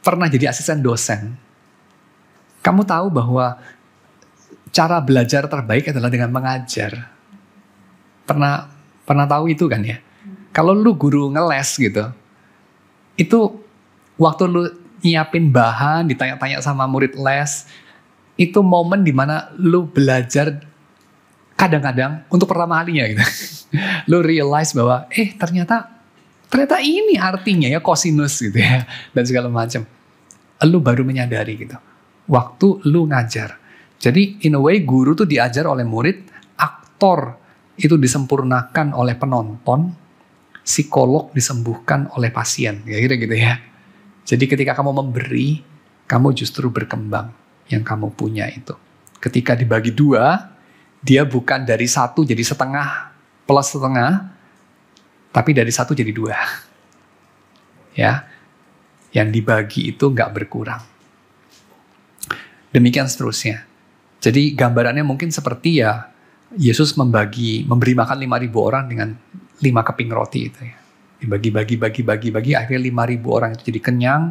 Speaker 1: pernah jadi asisten dosen. Kamu tahu bahwa cara belajar terbaik adalah dengan mengajar. Pernah tahu itu kan ya? Kalau lu guru ngeles gitu, itu waktu lu nyiapin bahan, ditanya-tanya sama murid les, itu momen dimana lu belajar kadang-kadang untuk pertama kalinya gitu. Lu realize bahwa ternyata ini artinya ya kosinus gitu ya dan segala macam. Lu baru menyadari gitu. Waktu lu ngajar. Jadi in a way guru tuh diajar oleh murid, aktor itu disempurnakan oleh penonton, psikolog disembuhkan oleh pasien. Kira-kira gitu ya. Jadi ketika kamu memberi, kamu justru berkembang yang kamu punya itu. Ketika dibagi dua, dia bukan dari satu jadi setengah plus setengah, tapi dari satu jadi dua. Ya, yang dibagi itu nggak berkurang. Demikian seterusnya. Jadi gambarannya mungkin seperti ya Yesus memberi makan 5.000 orang dengan 5 keping roti itu ya. Dibagi, akhirnya 5.000 orang itu jadi kenyang,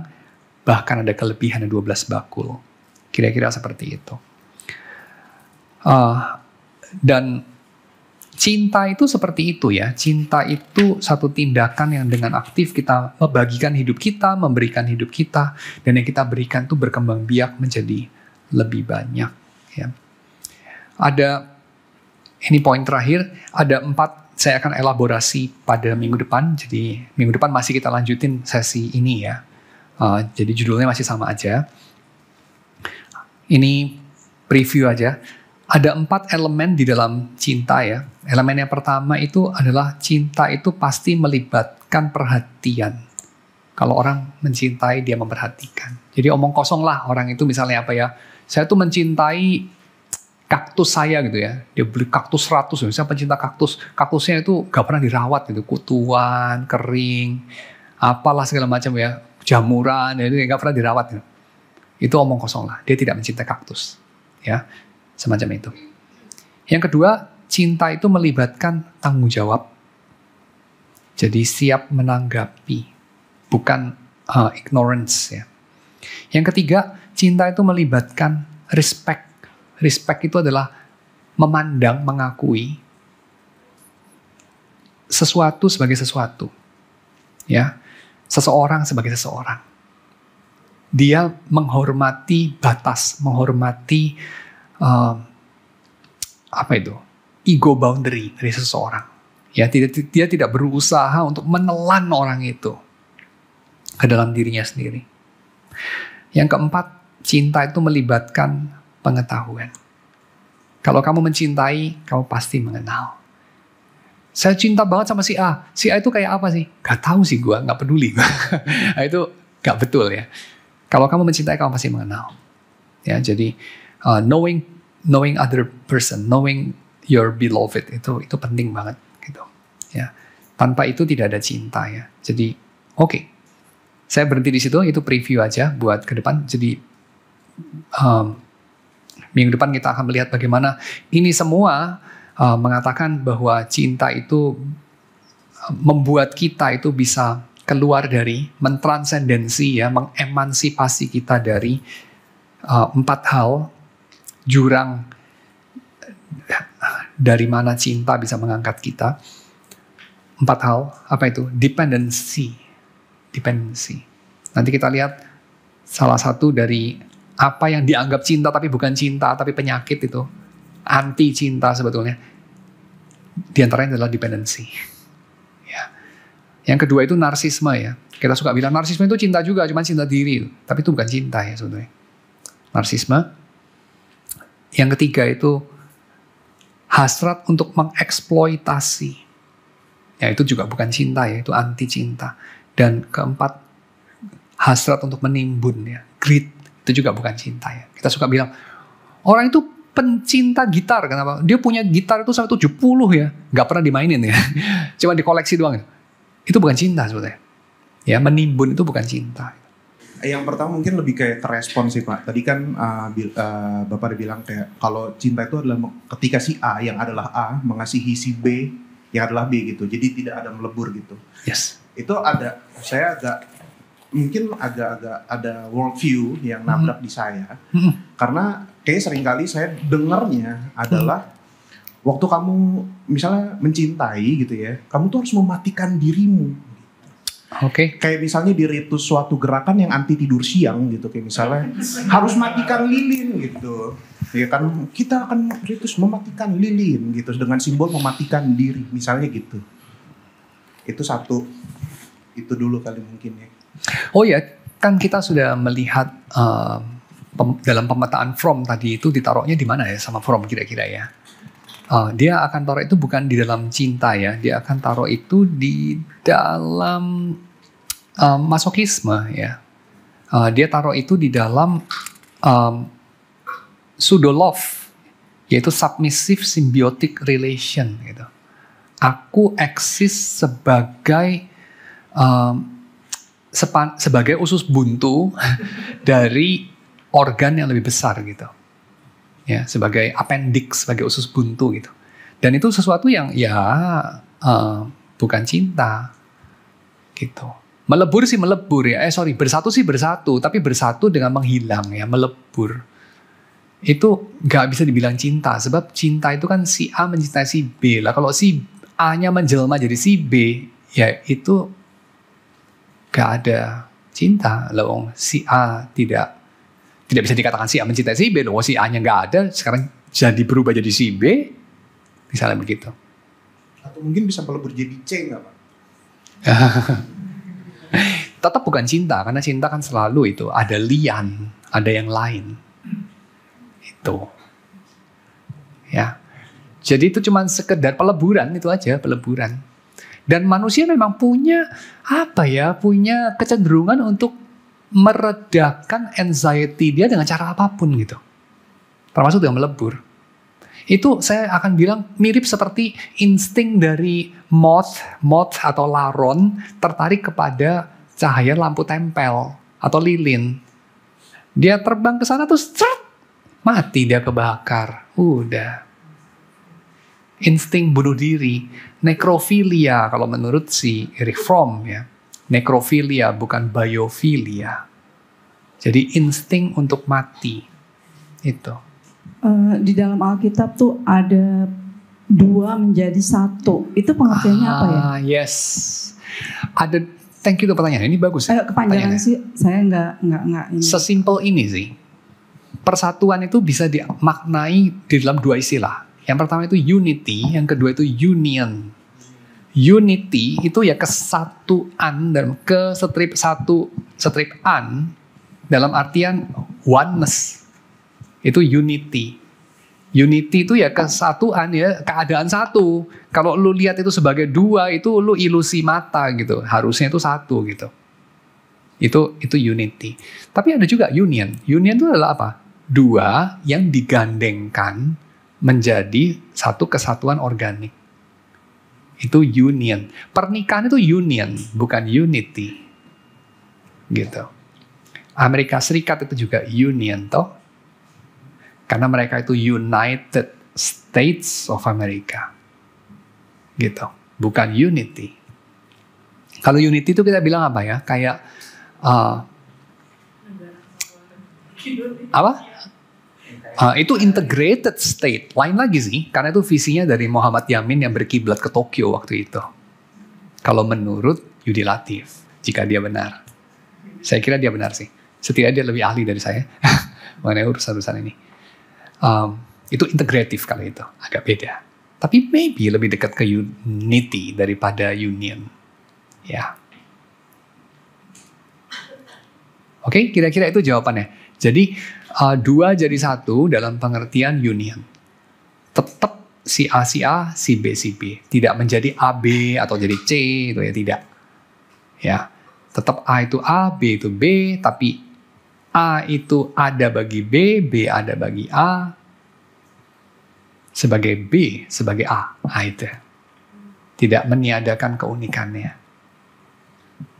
Speaker 1: bahkan ada kelebihan 12 bakul. Kira-kira seperti itu. Dan cinta itu seperti itu ya. Cinta itu satu tindakan yang dengan aktif kita membagikan hidup kita, memberikan hidup kita, dan yang kita berikan itu berkembang biak menjadi lebih banyak. Ya. Ini poin terakhir, ada 4 saya akan elaborasi pada minggu depan. Jadi minggu depan masih kita lanjutin sesi ini ya. Jadi judulnya masih sama aja. Ini preview aja. Ada 4 elemen di dalam cinta ya. Elemen yang pertama itu adalah cinta itu pasti melibatkan perhatian. Kalau orang mencintai, dia memperhatikan. Jadi omong kosong lah orang itu misalnya apa ya. Saya tuh mencintai kaktus saya gitu ya. Dia beli kaktus 100. Saya pencinta kaktus. Kaktusnya itu gak pernah dirawat gitu. Kutuan, kering, apalah segala macam ya. Jamuran, ya, itu gak pernah dirawat gitu. Itu omong kosong lah. Dia tidak mencintai kaktus. Ya. Semacam itu. Yang kedua, cinta itu melibatkan tanggung jawab. Jadi siap menanggapi, bukan ignorance ya. Yang ketiga, cinta itu melibatkan respect. Respect itu adalah memandang, mengakui sesuatu sebagai sesuatu. Ya. Seseorang sebagai seseorang. Dia menghormati batas, menghormati ego boundary dari seseorang. Ya, dia tidak berusaha untuk menelan orang itu ke dalam dirinya sendiri. Yang keempat, cinta itu melibatkan pengetahuan. Kalau kamu mencintai, kamu pasti mengenal. Saya cinta banget sama si A. Si A itu kayak apa sih? Gak tahu sih gue, gak peduli. Nah, itu gak betul ya. Kalau kamu mencintai, kamu pasti mengenal. Ya, jadi knowing other person, knowing your beloved itu penting banget gitu. Ya. Tanpa itu tidak ada cinta ya. Jadi oke. Saya berhenti di situ, itu preview aja buat ke depan. Jadi minggu depan kita akan melihat bagaimana ini semua mengatakan bahwa cinta itu membuat kita itu bisa keluar dari, mentransendensi ya, mengemansipasi kita dari 4 hal jurang dari mana cinta bisa mengangkat kita. 4 hal, apa itu? Dependency. Nanti kita lihat salah satu dari apa yang dianggap cinta tapi bukan cinta, tapi penyakit itu. Anti cinta sebetulnya. Di antaranya adalah dependency. Ya. Yang kedua itu narsisme ya. Kita suka bilang narsisme itu cinta juga, cuma cinta diri. Tapi itu bukan cinta ya sebetulnya. Narsisme. Yang ketiga itu hasrat untuk mengeksploitasi. Ya itu juga bukan cinta ya, itu anti cinta. Dan keempat, hasrat untuk menimbun ya, greed, itu juga bukan cinta ya. Kita suka bilang, orang itu pencinta gitar, kenapa? Dia punya gitar itu sampai 70 ya, nggak pernah dimainin ya, cuma dikoleksi doang. Itu bukan cinta sebetulnya. Ya, menimbun itu bukan cinta.
Speaker 2: Yang pertama mungkin lebih kayak kerespon sih Pak. Tadi kan Bapak udah bilang kayak kalau cinta itu adalah ketika si A yang adalah A mengasihi si B yang adalah B gitu. Jadi tidak ada melebur gitu.
Speaker 1: Yes.
Speaker 2: Itu ada, saya mungkin agak ada worldview yang nabrak di saya. Karena kayak seringkali saya dengarnya adalah waktu kamu misalnya mencintai gitu ya, kamu tuh harus mematikan dirimu.
Speaker 1: Oke.
Speaker 2: Kayak misalnya di ritus suatu gerakan yang anti tidur siang gitu, kayak misalnya harus matikan lilin gitu. Ya kan kita akan ritus mematikan lilin gitu dengan simbol mematikan diri misalnya gitu. Itu satu. Itu dulu kali mungkin ya.
Speaker 1: Oh ya, kan kita sudah melihat dalam pemetaan Fromm tadi itu ditaruhnya di mana ya sama Fromm kira-kira ya. Dia akan taruh itu bukan di dalam cinta ya, dia akan taruh itu di dalam masokisme ya. Dia taruh itu di dalam pseudo love, yaitu submissive symbiotic relation gitu. Aku eksis sebagai usus buntu dari organ yang lebih besar gitu. Ya, sebagai appendix, sebagai usus buntu gitu. Dan itu sesuatu yang ya bukan cinta gitu. Melebur sih melebur ya. Bersatu sih bersatu, tapi bersatu dengan menghilang ya, melebur. Itu gak bisa dibilang cinta, sebab cinta itu kan si A mencintai si B. Lah kalau si A-nya menjelma jadi si B, ya itu gak ada cinta. Loh, si A tidak bisa dikatakan si A mencintai si B. Loh, si A-nya gak ada, sekarang jadi berubah jadi si B. Misalnya begitu.
Speaker 2: Atau mungkin bisa melebur jadi C gak Pak?
Speaker 1: Tetap bukan cinta, karena cinta kan selalu itu ada lian, ada yang lain. Itu. Ya. Jadi itu cuma sekedar peleburan, itu aja, peleburan. Dan manusia memang punya punya kecenderungan untuk meredakan anxiety dia dengan cara apapun gitu. Termasuk dengan melebur. Itu saya akan bilang mirip seperti insting dari moth atau laron tertarik kepada cahaya lampu tempel atau lilin. Dia terbang ke sana terus mati, dia kebakar. Udah. Insting bunuh diri, nekrofilia kalau menurut si Erich Fromm ya. Nekrofilia bukan biofilia. Jadi insting untuk mati. Itu.
Speaker 3: Di dalam Alkitab tuh ada 2 menjadi 1. Itu pengertiannya apa ya?
Speaker 1: Yes. Ada, thank you untuk pertanyaan. Ini bagus.
Speaker 3: Kepanjangan sih saya nggak ini.
Speaker 1: Sesimpel ini sih. Persatuan itu bisa dimaknai di dalam 2 istilah. Yang pertama itu unity, yang kedua itu union. Unity itu ya kesatuan dan ke strip an Dalam artian oneness. Itu unity. Unity itu ya kesatuan ya, keadaan satu. Kalau lu lihat itu sebagai dua, itu lu ilusi mata gitu. Harusnya itu satu gitu. Itu unity. Tapi ada juga union. Union itu adalah apa? Dua yang digandengkan menjadi satu kesatuan organik. Itu union. Pernikahan itu union, bukan unity. Gitu. Amerika Serikat itu juga union toh. Karena mereka itu United States of America. Gitu. Bukan unity. Kalau unity itu kita bilang apa ya? Kayak apa? Itu integrated state. Lain lagi sih. Karena itu visinya dari Muhammad Yamin yang berkiblat ke Tokyo waktu itu. Kalau menurut Yudi Latif. Jika dia benar. Saya kira dia benar sih. Setidaknya dia lebih ahli dari saya. Mengenai urusan-urusan ini. Itu integratif kalau itu. Agak beda. Tapi maybe lebih dekat ke unity daripada union. Ya. Oke, kira-kira itu jawabannya. Jadi, dua jadi satu dalam pengertian union. Tetap si A, si B, si B. Tidak menjadi AB atau jadi C, itu ya tidak. Ya, tetap A itu A, B itu B, tapi A itu ada bagi B, B ada bagi A, sebagai B, sebagai A. Nah, itu. Tidak meniadakan keunikannya.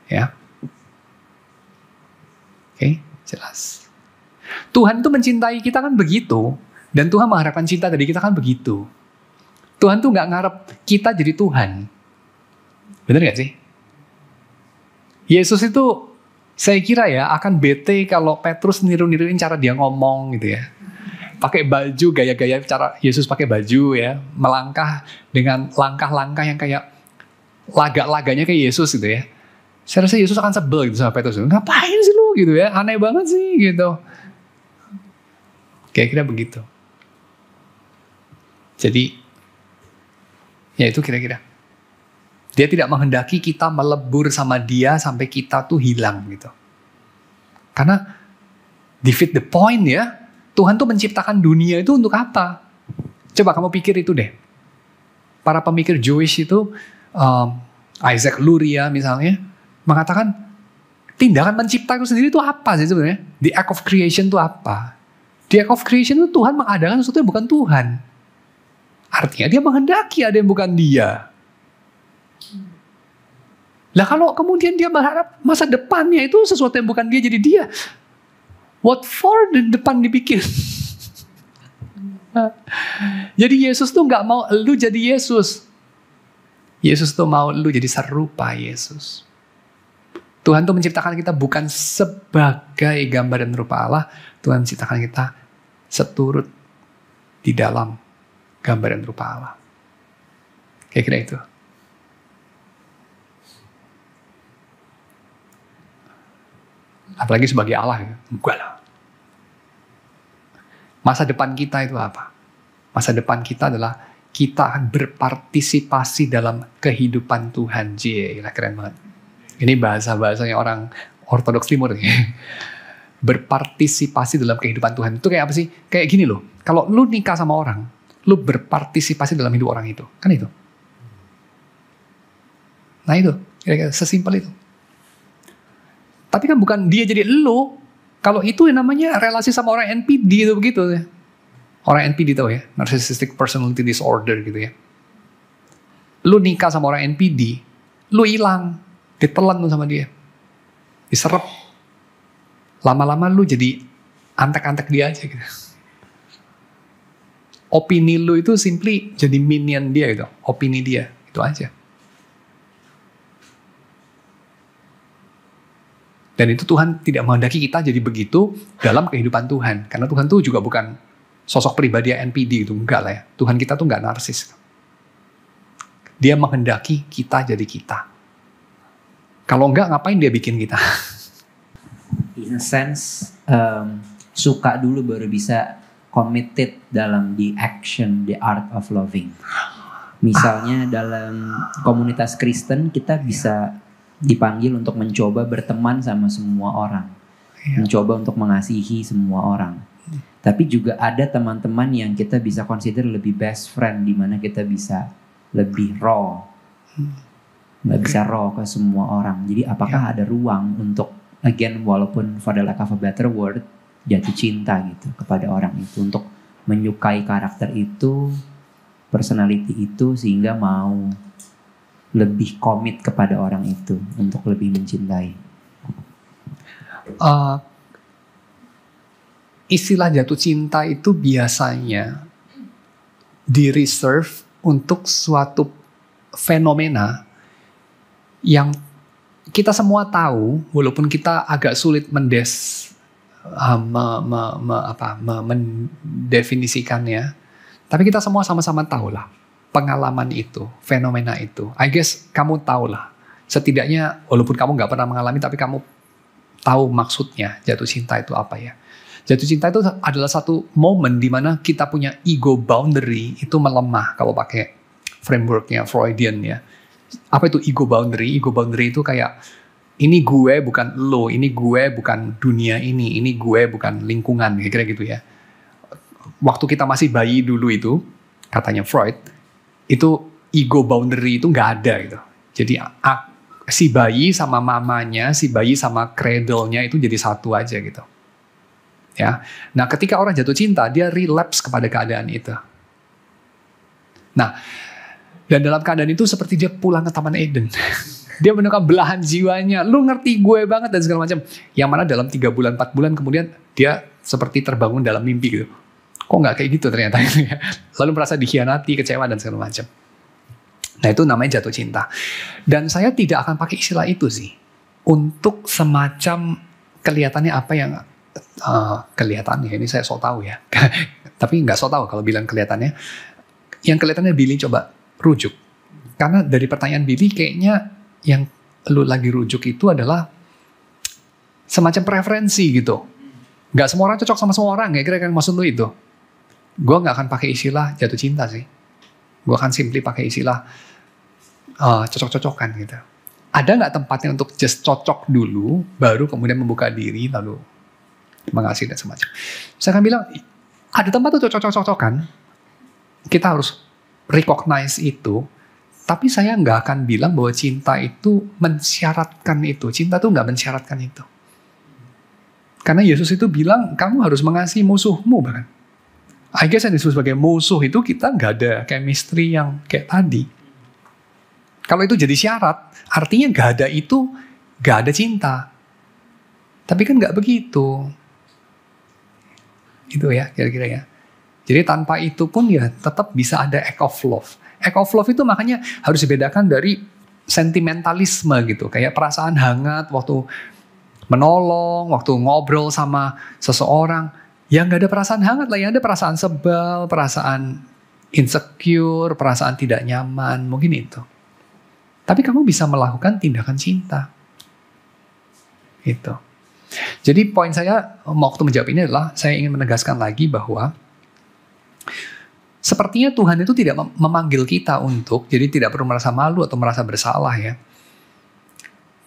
Speaker 1: Ya. Oke, jelas. Tuhan itu mencintai kita kan begitu. Dan Tuhan mengharapkan cinta dari kita kan begitu. Tuhan tuh gak ngarep kita jadi Tuhan. Bener gak sih? Yesus itu saya kira ya akan bete kalau Petrus niru-niruin cara dia ngomong gitu ya. Pakai baju, gaya-gaya cara Yesus pakai baju ya. Melangkah dengan langkah-langkah yang kayak laga-laganya kayak Yesus gitu ya. Saya rasa Yesus akan sebel gitu sama Petrus. Ngapain sih lu gitu ya, aneh banget sih gitu. Kira-kira begitu. Jadi, ya itu kira-kira. Dia tidak menghendaki kita melebur sama dia sampai kita tuh hilang gitu. Karena defeat the point ya, Tuhan tuh menciptakan dunia itu untuk apa? Coba kamu pikir itu deh. Para pemikir Jewish itu, Isaac Luria misalnya, mengatakan tindakan mencipta itu sendiri itu apa sih sebenarnya? The act of creation itu apa? The act of creation itu Tuhan mengadakan sesuatu yang bukan Tuhan. Artinya dia menghendaki ada yang bukan dia. Lah kalau kemudian dia berharap masa depannya itu sesuatu yang bukan dia jadi dia. What for the depan dibikin? Jadi Yesus tuh gak mau lu jadi Yesus. Yesus tuh mau lu jadi serupa Yesus. Tuhan tuh menciptakan kita bukan sebagai gambar dan rupa Allah. Tuhan menciptakan kita seturut di dalam gambar dan rupa Allah. Kira-kira itu. Apalagi sebagai Allah. Enggak lah. Masa depan kita itu apa? Masa depan kita adalah kita akan berpartisipasi dalam kehidupan Tuhan. Gila, keren banget. Ini bahasa-bahasanya orang Ortodoks Timur. Berpartisipasi dalam kehidupan Tuhan. Itu kayak apa sih? Kayak gini loh. Kalau lu nikah sama orang, lu berpartisipasi dalam hidup orang itu. Kan itu. Nah itu. Kira-kira sesimpel itu. Tapi kan bukan dia jadi lu. Kalau itu yang namanya relasi sama orang NPD itu begitu ya. Orang NPD tahu ya, Narcissistic Personality Disorder gitu ya. Lu nikah sama orang NPD, lu hilang, ditelan lu sama dia. Diserap. Lama-lama lu jadi antek-antek dia aja gitu. Opini lu itu simply jadi minion dia gitu. Opini dia, itu aja. Dan itu Tuhan tidak menghendaki kita jadi begitu dalam kehidupan Tuhan. Karena Tuhan tuh juga bukan sosok pribadi yang NPD gitu. Enggak lah ya. Tuhan kita tuh enggak narsis. Dia menghendaki kita jadi kita. Kalau enggak, ngapain dia bikin kita?
Speaker 4: In a sense, suka dulu baru bisa committed dalam the action, the art of loving. Misalnya dalam komunitas Kristen kita bisa dipanggil untuk mencoba berteman sama semua orang. mencoba untuk mengasihi semua orang. Tapi juga ada teman-teman yang kita bisa consider lebih best friend, di mana kita bisa lebih raw, nggak bisa raw ke semua orang. Jadi apakah ada ruang untuk, again, walaupun for the lack of a better word, jatuh cinta gitu kepada orang itu, untuk menyukai karakter itu, personality itu, sehingga mau lebih komit kepada orang itu untuk lebih mencintai.
Speaker 1: Istilah jatuh cinta itu biasanya di-reserve untuk suatu fenomena yang kita semua tahu, walaupun kita agak sulit mendefinisikannya, tapi kita semua sama-sama tahu lah pengalaman itu, fenomena itu. I guess kamu tahu lah, setidaknya walaupun kamu nggak pernah mengalami, tapi kamu tahu maksudnya jatuh cinta itu apa ya. Jatuh cinta itu adalah satu momen di mana kita punya ego boundary itu melemah, kalau pakai frameworknya Freudian ya. Apa itu ego boundary? Ego boundary itu kayak, ini gue bukan lo, ini gue bukan dunia ini gue bukan lingkungan, kira-kira gitu ya. Waktu kita masih bayi dulu itu, katanya Freud, itu ego boundary itu nggak ada gitu. Jadi si bayi sama mamanya, si bayi sama cradle-nya itu jadi satu aja gitu. Ya. Nah, ketika orang jatuh cinta, dia relapse kepada keadaan itu. Nah, dan dalam keadaan itu seperti dia pulang ke Taman Eden. Dia menemukan belahan jiwanya. Lu ngerti gue banget dan segala macam. Yang mana dalam 3 bulan, 4 bulan kemudian dia seperti terbangun dalam mimpi gitu. Kok nggak kayak gitu ternyata. Lalu merasa dikhianati, kecewa dan segala macam. Nah, itu namanya jatuh cinta. Dan saya tidak akan pakai istilah itu sih. Untuk semacam kelihatannya apa yang kelihatannya, ini saya sok tahu ya. Tapi nggak sok tahu kalau bilang kelihatannya. Yang kelihatannya Billy coba rujuk. Karena dari pertanyaan Billy kayaknya yang lu lagi rujuk itu adalah semacam preferensi gitu. Nggak semua orang cocok sama semua orang, ya kira-kira maksud lu itu. Gue nggak akan pakai istilah jatuh cinta sih. Gue akan simply pakai istilah cocok-cocokan gitu. Ada nggak tempatnya untuk just cocok dulu, baru kemudian membuka diri, lalu mengasihi dan semacam. Saya akan bilang, ada tempat tuh cocok-cocokan, kita harus recognize itu, tapi saya nggak akan bilang bahwa cinta itu mensyaratkan itu. Cinta tuh nggak mensyaratkan itu. Karena Yesus itu bilang, kamu harus mengasihi musuhmu bahkan. I guess yang disebut sebagai musuh itu kita nggak ada chemistry yang kayak tadi. Kalau itu jadi syarat, artinya nggak ada itu, nggak ada cinta. Tapi kan nggak begitu. Itu ya, kira-kira ya. Jadi tanpa itu pun ya tetap bisa ada act of love. Act of love itu makanya harus dibedakan dari sentimentalisme gitu. Kayak perasaan hangat waktu menolong, waktu ngobrol sama seseorang. Ya nggak ada perasaan hangat lah, ya ada perasaan sebal, perasaan insecure, perasaan tidak nyaman, mungkin itu. Tapi kamu bisa melakukan tindakan cinta. Itu. Jadi poin saya waktu menjawab ini adalah saya ingin menegaskan lagi bahwa sepertinya Tuhan itu tidak memanggil kita untuk, jadi tidak perlu merasa malu atau merasa bersalah ya.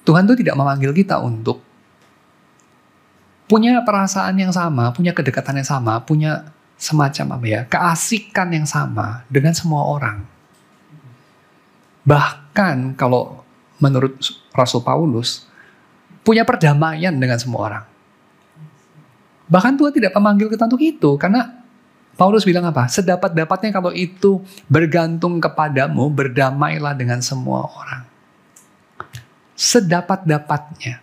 Speaker 1: Tuhan itu tidak memanggil kita untuk punya perasaan yang sama, punya kedekatan yang sama, punya semacam apa ya, keasikan yang sama dengan semua orang. Bahkan kalau menurut Rasul Paulus, punya perdamaian dengan semua orang. Bahkan Tuhan tidak memanggil kita untuk itu, karena Paulus bilang apa? Sedapat-dapatnya kalau itu bergantung kepadamu, berdamailah dengan semua orang. Sedapat-dapatnya.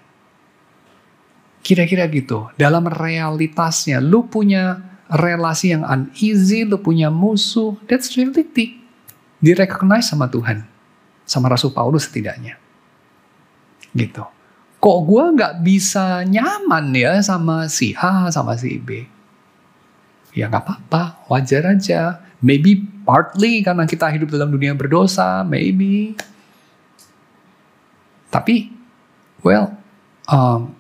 Speaker 1: Kira-kira gitu. Dalam realitasnya, lu punya relasi yang uneasy, lu punya musuh, that's reality. Di-recognize sama Tuhan. Sama Rasul Paulus setidaknya. Gitu. Kok gue gak bisa nyaman ya sama si A, sama si B? Ya gak apa-apa, wajar aja. Maybe partly karena kita hidup dalam dunia berdosa, maybe. Tapi, well,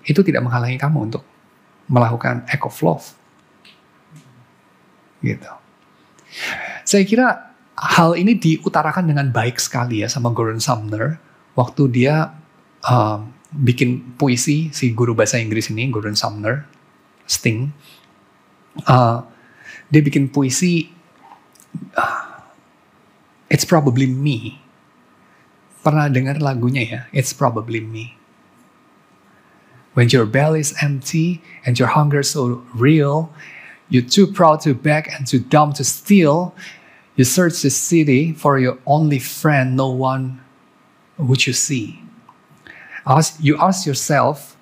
Speaker 1: itu tidak menghalangi kamu untuk melakukan act of love. Gitu. Saya kira hal ini diutarakan dengan baik sekali ya sama Gordon Sumner waktu dia bikin puisi, si guru bahasa Inggris ini, Gordon Sumner, Sting. Dia bikin puisi, It's Probably Me. Pernah dengar lagunya ya? It's Probably Me. When your belly is empty and your hunger so real, you're too proud to beg and too dumb to steal. You search the city for your only friend, no one would you see. You ask yourself,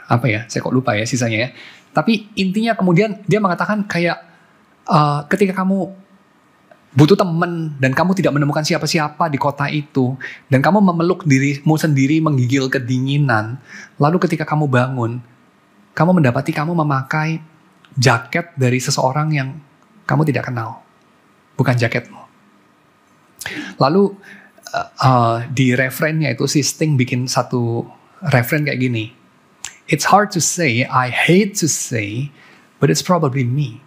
Speaker 1: apa ya? Saya kok lupa ya sisanya ya. Tapi intinya kemudian dia mengatakan kayak ketika kamu butuh teman dan kamu tidak menemukan siapa-siapa di kota itu dan kamu memeluk dirimu sendiri menggigil kedinginan, lalu ketika kamu bangun, kamu mendapati kamu memakai jaket dari seseorang yang kamu tidak kenal, bukan jaketmu. Lalu di refrennya itu si Sting bikin satu refren kayak gini. It's hard to say, I hate to say, but it's probably me.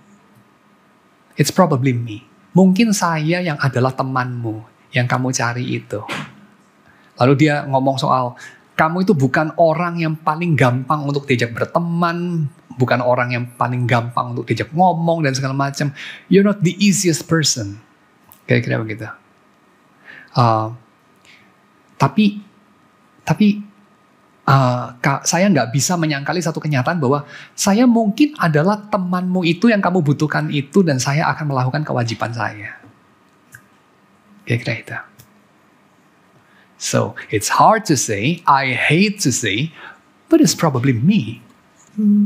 Speaker 1: It's probably me. Mungkin saya yang adalah temanmu yang kamu cari itu. Lalu dia ngomong soal, kamu itu bukan orang yang paling gampang untuk diajak berteman, bukan orang yang paling gampang untuk diajak ngomong dan segala macam. You're not the easiest person. Kira-kira begitu. Tapi saya nggak bisa menyangkali satu kenyataan bahwa saya mungkin adalah temanmu itu yang kamu butuhkan itu dan saya akan melakukan kewajiban saya. Kira-kira itu. So, it's hard to say, I hate to say, but it's probably me.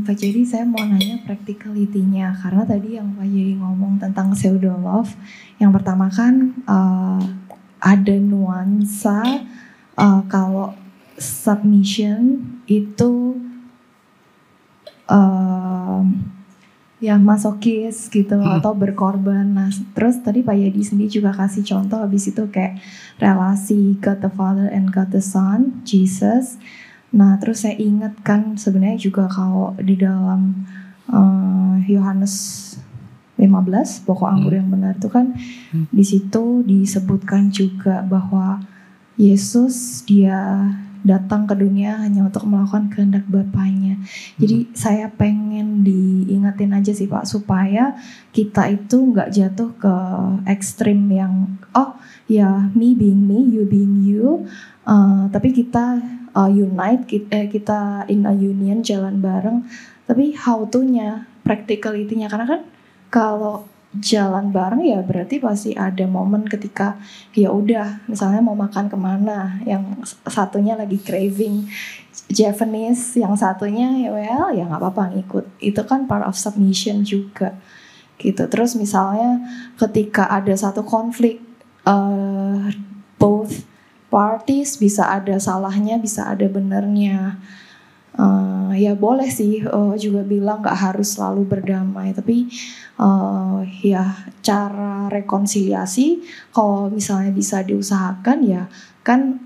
Speaker 5: Pak Jadi saya mau nanya practicality-nya karena tadi yang Pak Jadi ngomong tentang pseudo love, yang pertama kan ada nuansa kalau submission itu ya masokis gitu atau berkorban. Nah, terus tadi Pak Yadi sendiri juga kasih contoh habis itu kayak relasi God the Father and God the Son, Jesus. Nah, terus saya ingat kan sebenarnya juga kalau di dalam Yohanes 15 pokok anggur yang benar itu kan di situ disebutkan juga bahwa Yesus dia datang ke dunia hanya untuk melakukan kehendak Bapaknya. Jadi saya pengen diingetin aja sih Pak supaya kita itu nggak jatuh ke ekstrim yang ya me being me, you being you, tapi kita unite, kita in a union jalan bareng. Tapi how to-nya, practicality-nya karena kan kalau jalan bareng ya berarti pasti ada momen ketika ya udah misalnya mau makan kemana, yang satunya lagi craving Japanese, yang satunya ya nggak apa-apa ngikut, itu kan part of submission juga gitu. Terus misalnya ketika ada satu konflik, both parties bisa ada salahnya bisa ada benernya. Ya boleh sih juga bilang nggak harus selalu berdamai, tapi ya cara rekonsiliasi kalau misalnya bisa diusahakan ya kan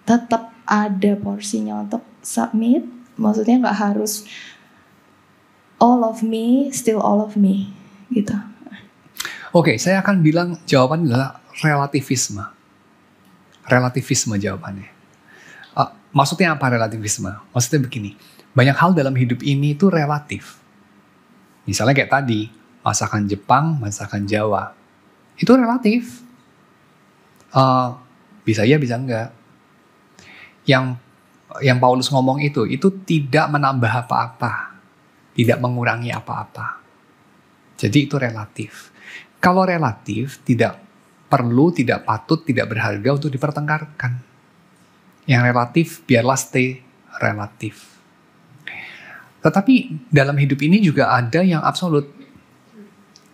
Speaker 5: tetap ada porsinya untuk submit, maksudnya nggak harus all of me still all of me gitu.
Speaker 1: Oke, saya akan bilang jawaban adalah relativisme. Relativisme jawabannya. Maksudnya apa relativisme? Maksudnya begini, banyak hal dalam hidup ini itu relatif. Misalnya kayak tadi, masakan Jepang, masakan Jawa. Itu relatif. Bisa iya, bisa enggak. Yang Paulus ngomong itu tidak menambah apa-apa. Tidak mengurangi apa-apa. Jadi itu relatif. Kalau relatif, tidak perlu, tidak patut, tidak berharga untuk dipertengkarkan. Yang relatif biarlah stay relatif. Tetapi dalam hidup ini juga ada yang absolut.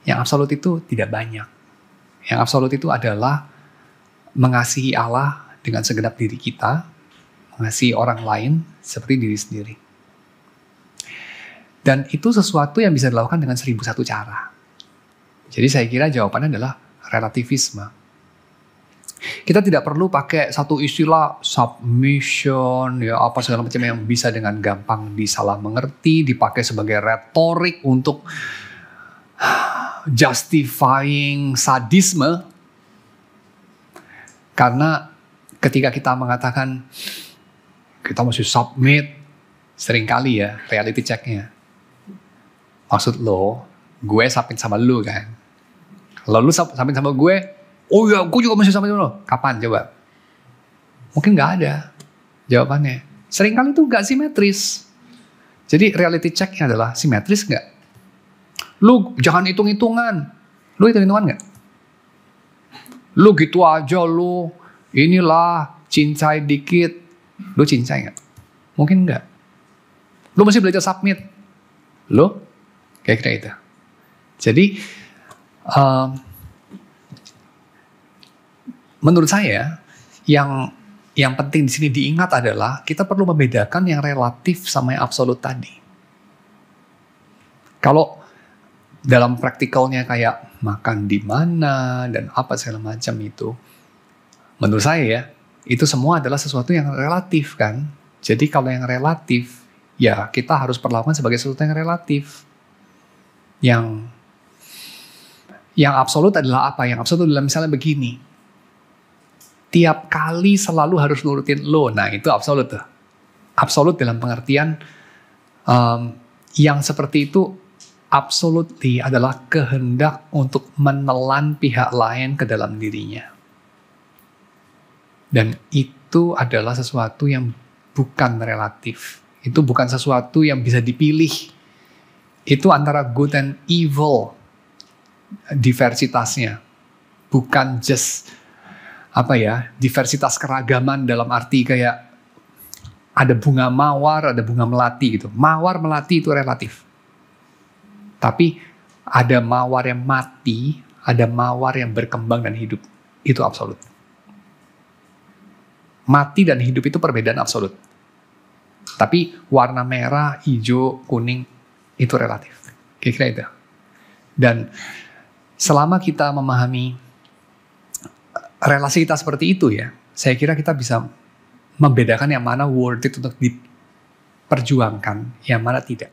Speaker 1: Yang absolut itu tidak banyak. Yang absolut itu adalah mengasihi Allah dengan segenap diri kita, mengasihi orang lain seperti diri sendiri. Dan itu sesuatu yang bisa dilakukan dengan 1001 cara. Jadi saya kira jawabannya adalah relativisme. Kita tidak perlu pakai satu istilah submission, ya apa segala macam yang bisa dengan gampang disalah mengerti, dipakai sebagai retorik untuk justifying sadisme. Karena ketika kita mengatakan kita mesti submit, seringkali ya reality checknya. Maksud lo, gue submit sama lo kan? Kalau lo submit sama gue, oh ya gue juga mesti submit sama lo. Kapan coba? Mungkin gak ada jawabannya. Seringkali itu gak simetris. Jadi reality checknya adalah simetris gak? Lu jangan hitung-hitungan. Lu hitung-hitungan gak? Lu gitu aja lu. Inilah cincai dikit. Lu cincai gak? Mungkin gak. Lu mesti belajar submit. Lu kayak itu. Jadi menurut saya yang penting di sini diingat adalah kita perlu membedakan yang relatif sama yang absolut tadi. Kalau dalam praktikalnya kayak makan di mana dan apa segala macam itu, menurut saya ya itu semua adalah sesuatu yang relatif kan. Jadi kalau yang relatif ya kita harus perlakukan sebagai sesuatu yang relatif. Yang absolut adalah apa? Yang absolut adalah misalnya begini. Tiap kali selalu harus nurutin lo. Nah itu absolut tuh. Absolut dalam pengertian yang seperti itu absolutely adalah kehendak untuk menelan pihak lain ke dalam dirinya. Dan itu adalah sesuatu yang bukan relatif. Itu bukan sesuatu yang bisa dipilih. Itu antara good and evil diversitasnya. Bukan just diversitas keragaman dalam arti kayak ada bunga mawar, ada bunga melati gitu. Mawar melati itu relatif. Tapi ada mawar yang mati, ada mawar yang berkembang dan hidup. Itu absolut. Mati dan hidup itu perbedaan absolut. Tapi warna merah, hijau, kuning itu relatif. Kira-kira itu. Dan selama kita memahami relasi kita seperti itu ya, saya kira kita bisa membedakan yang mana worth it untuk diperjuangkan, yang mana tidak.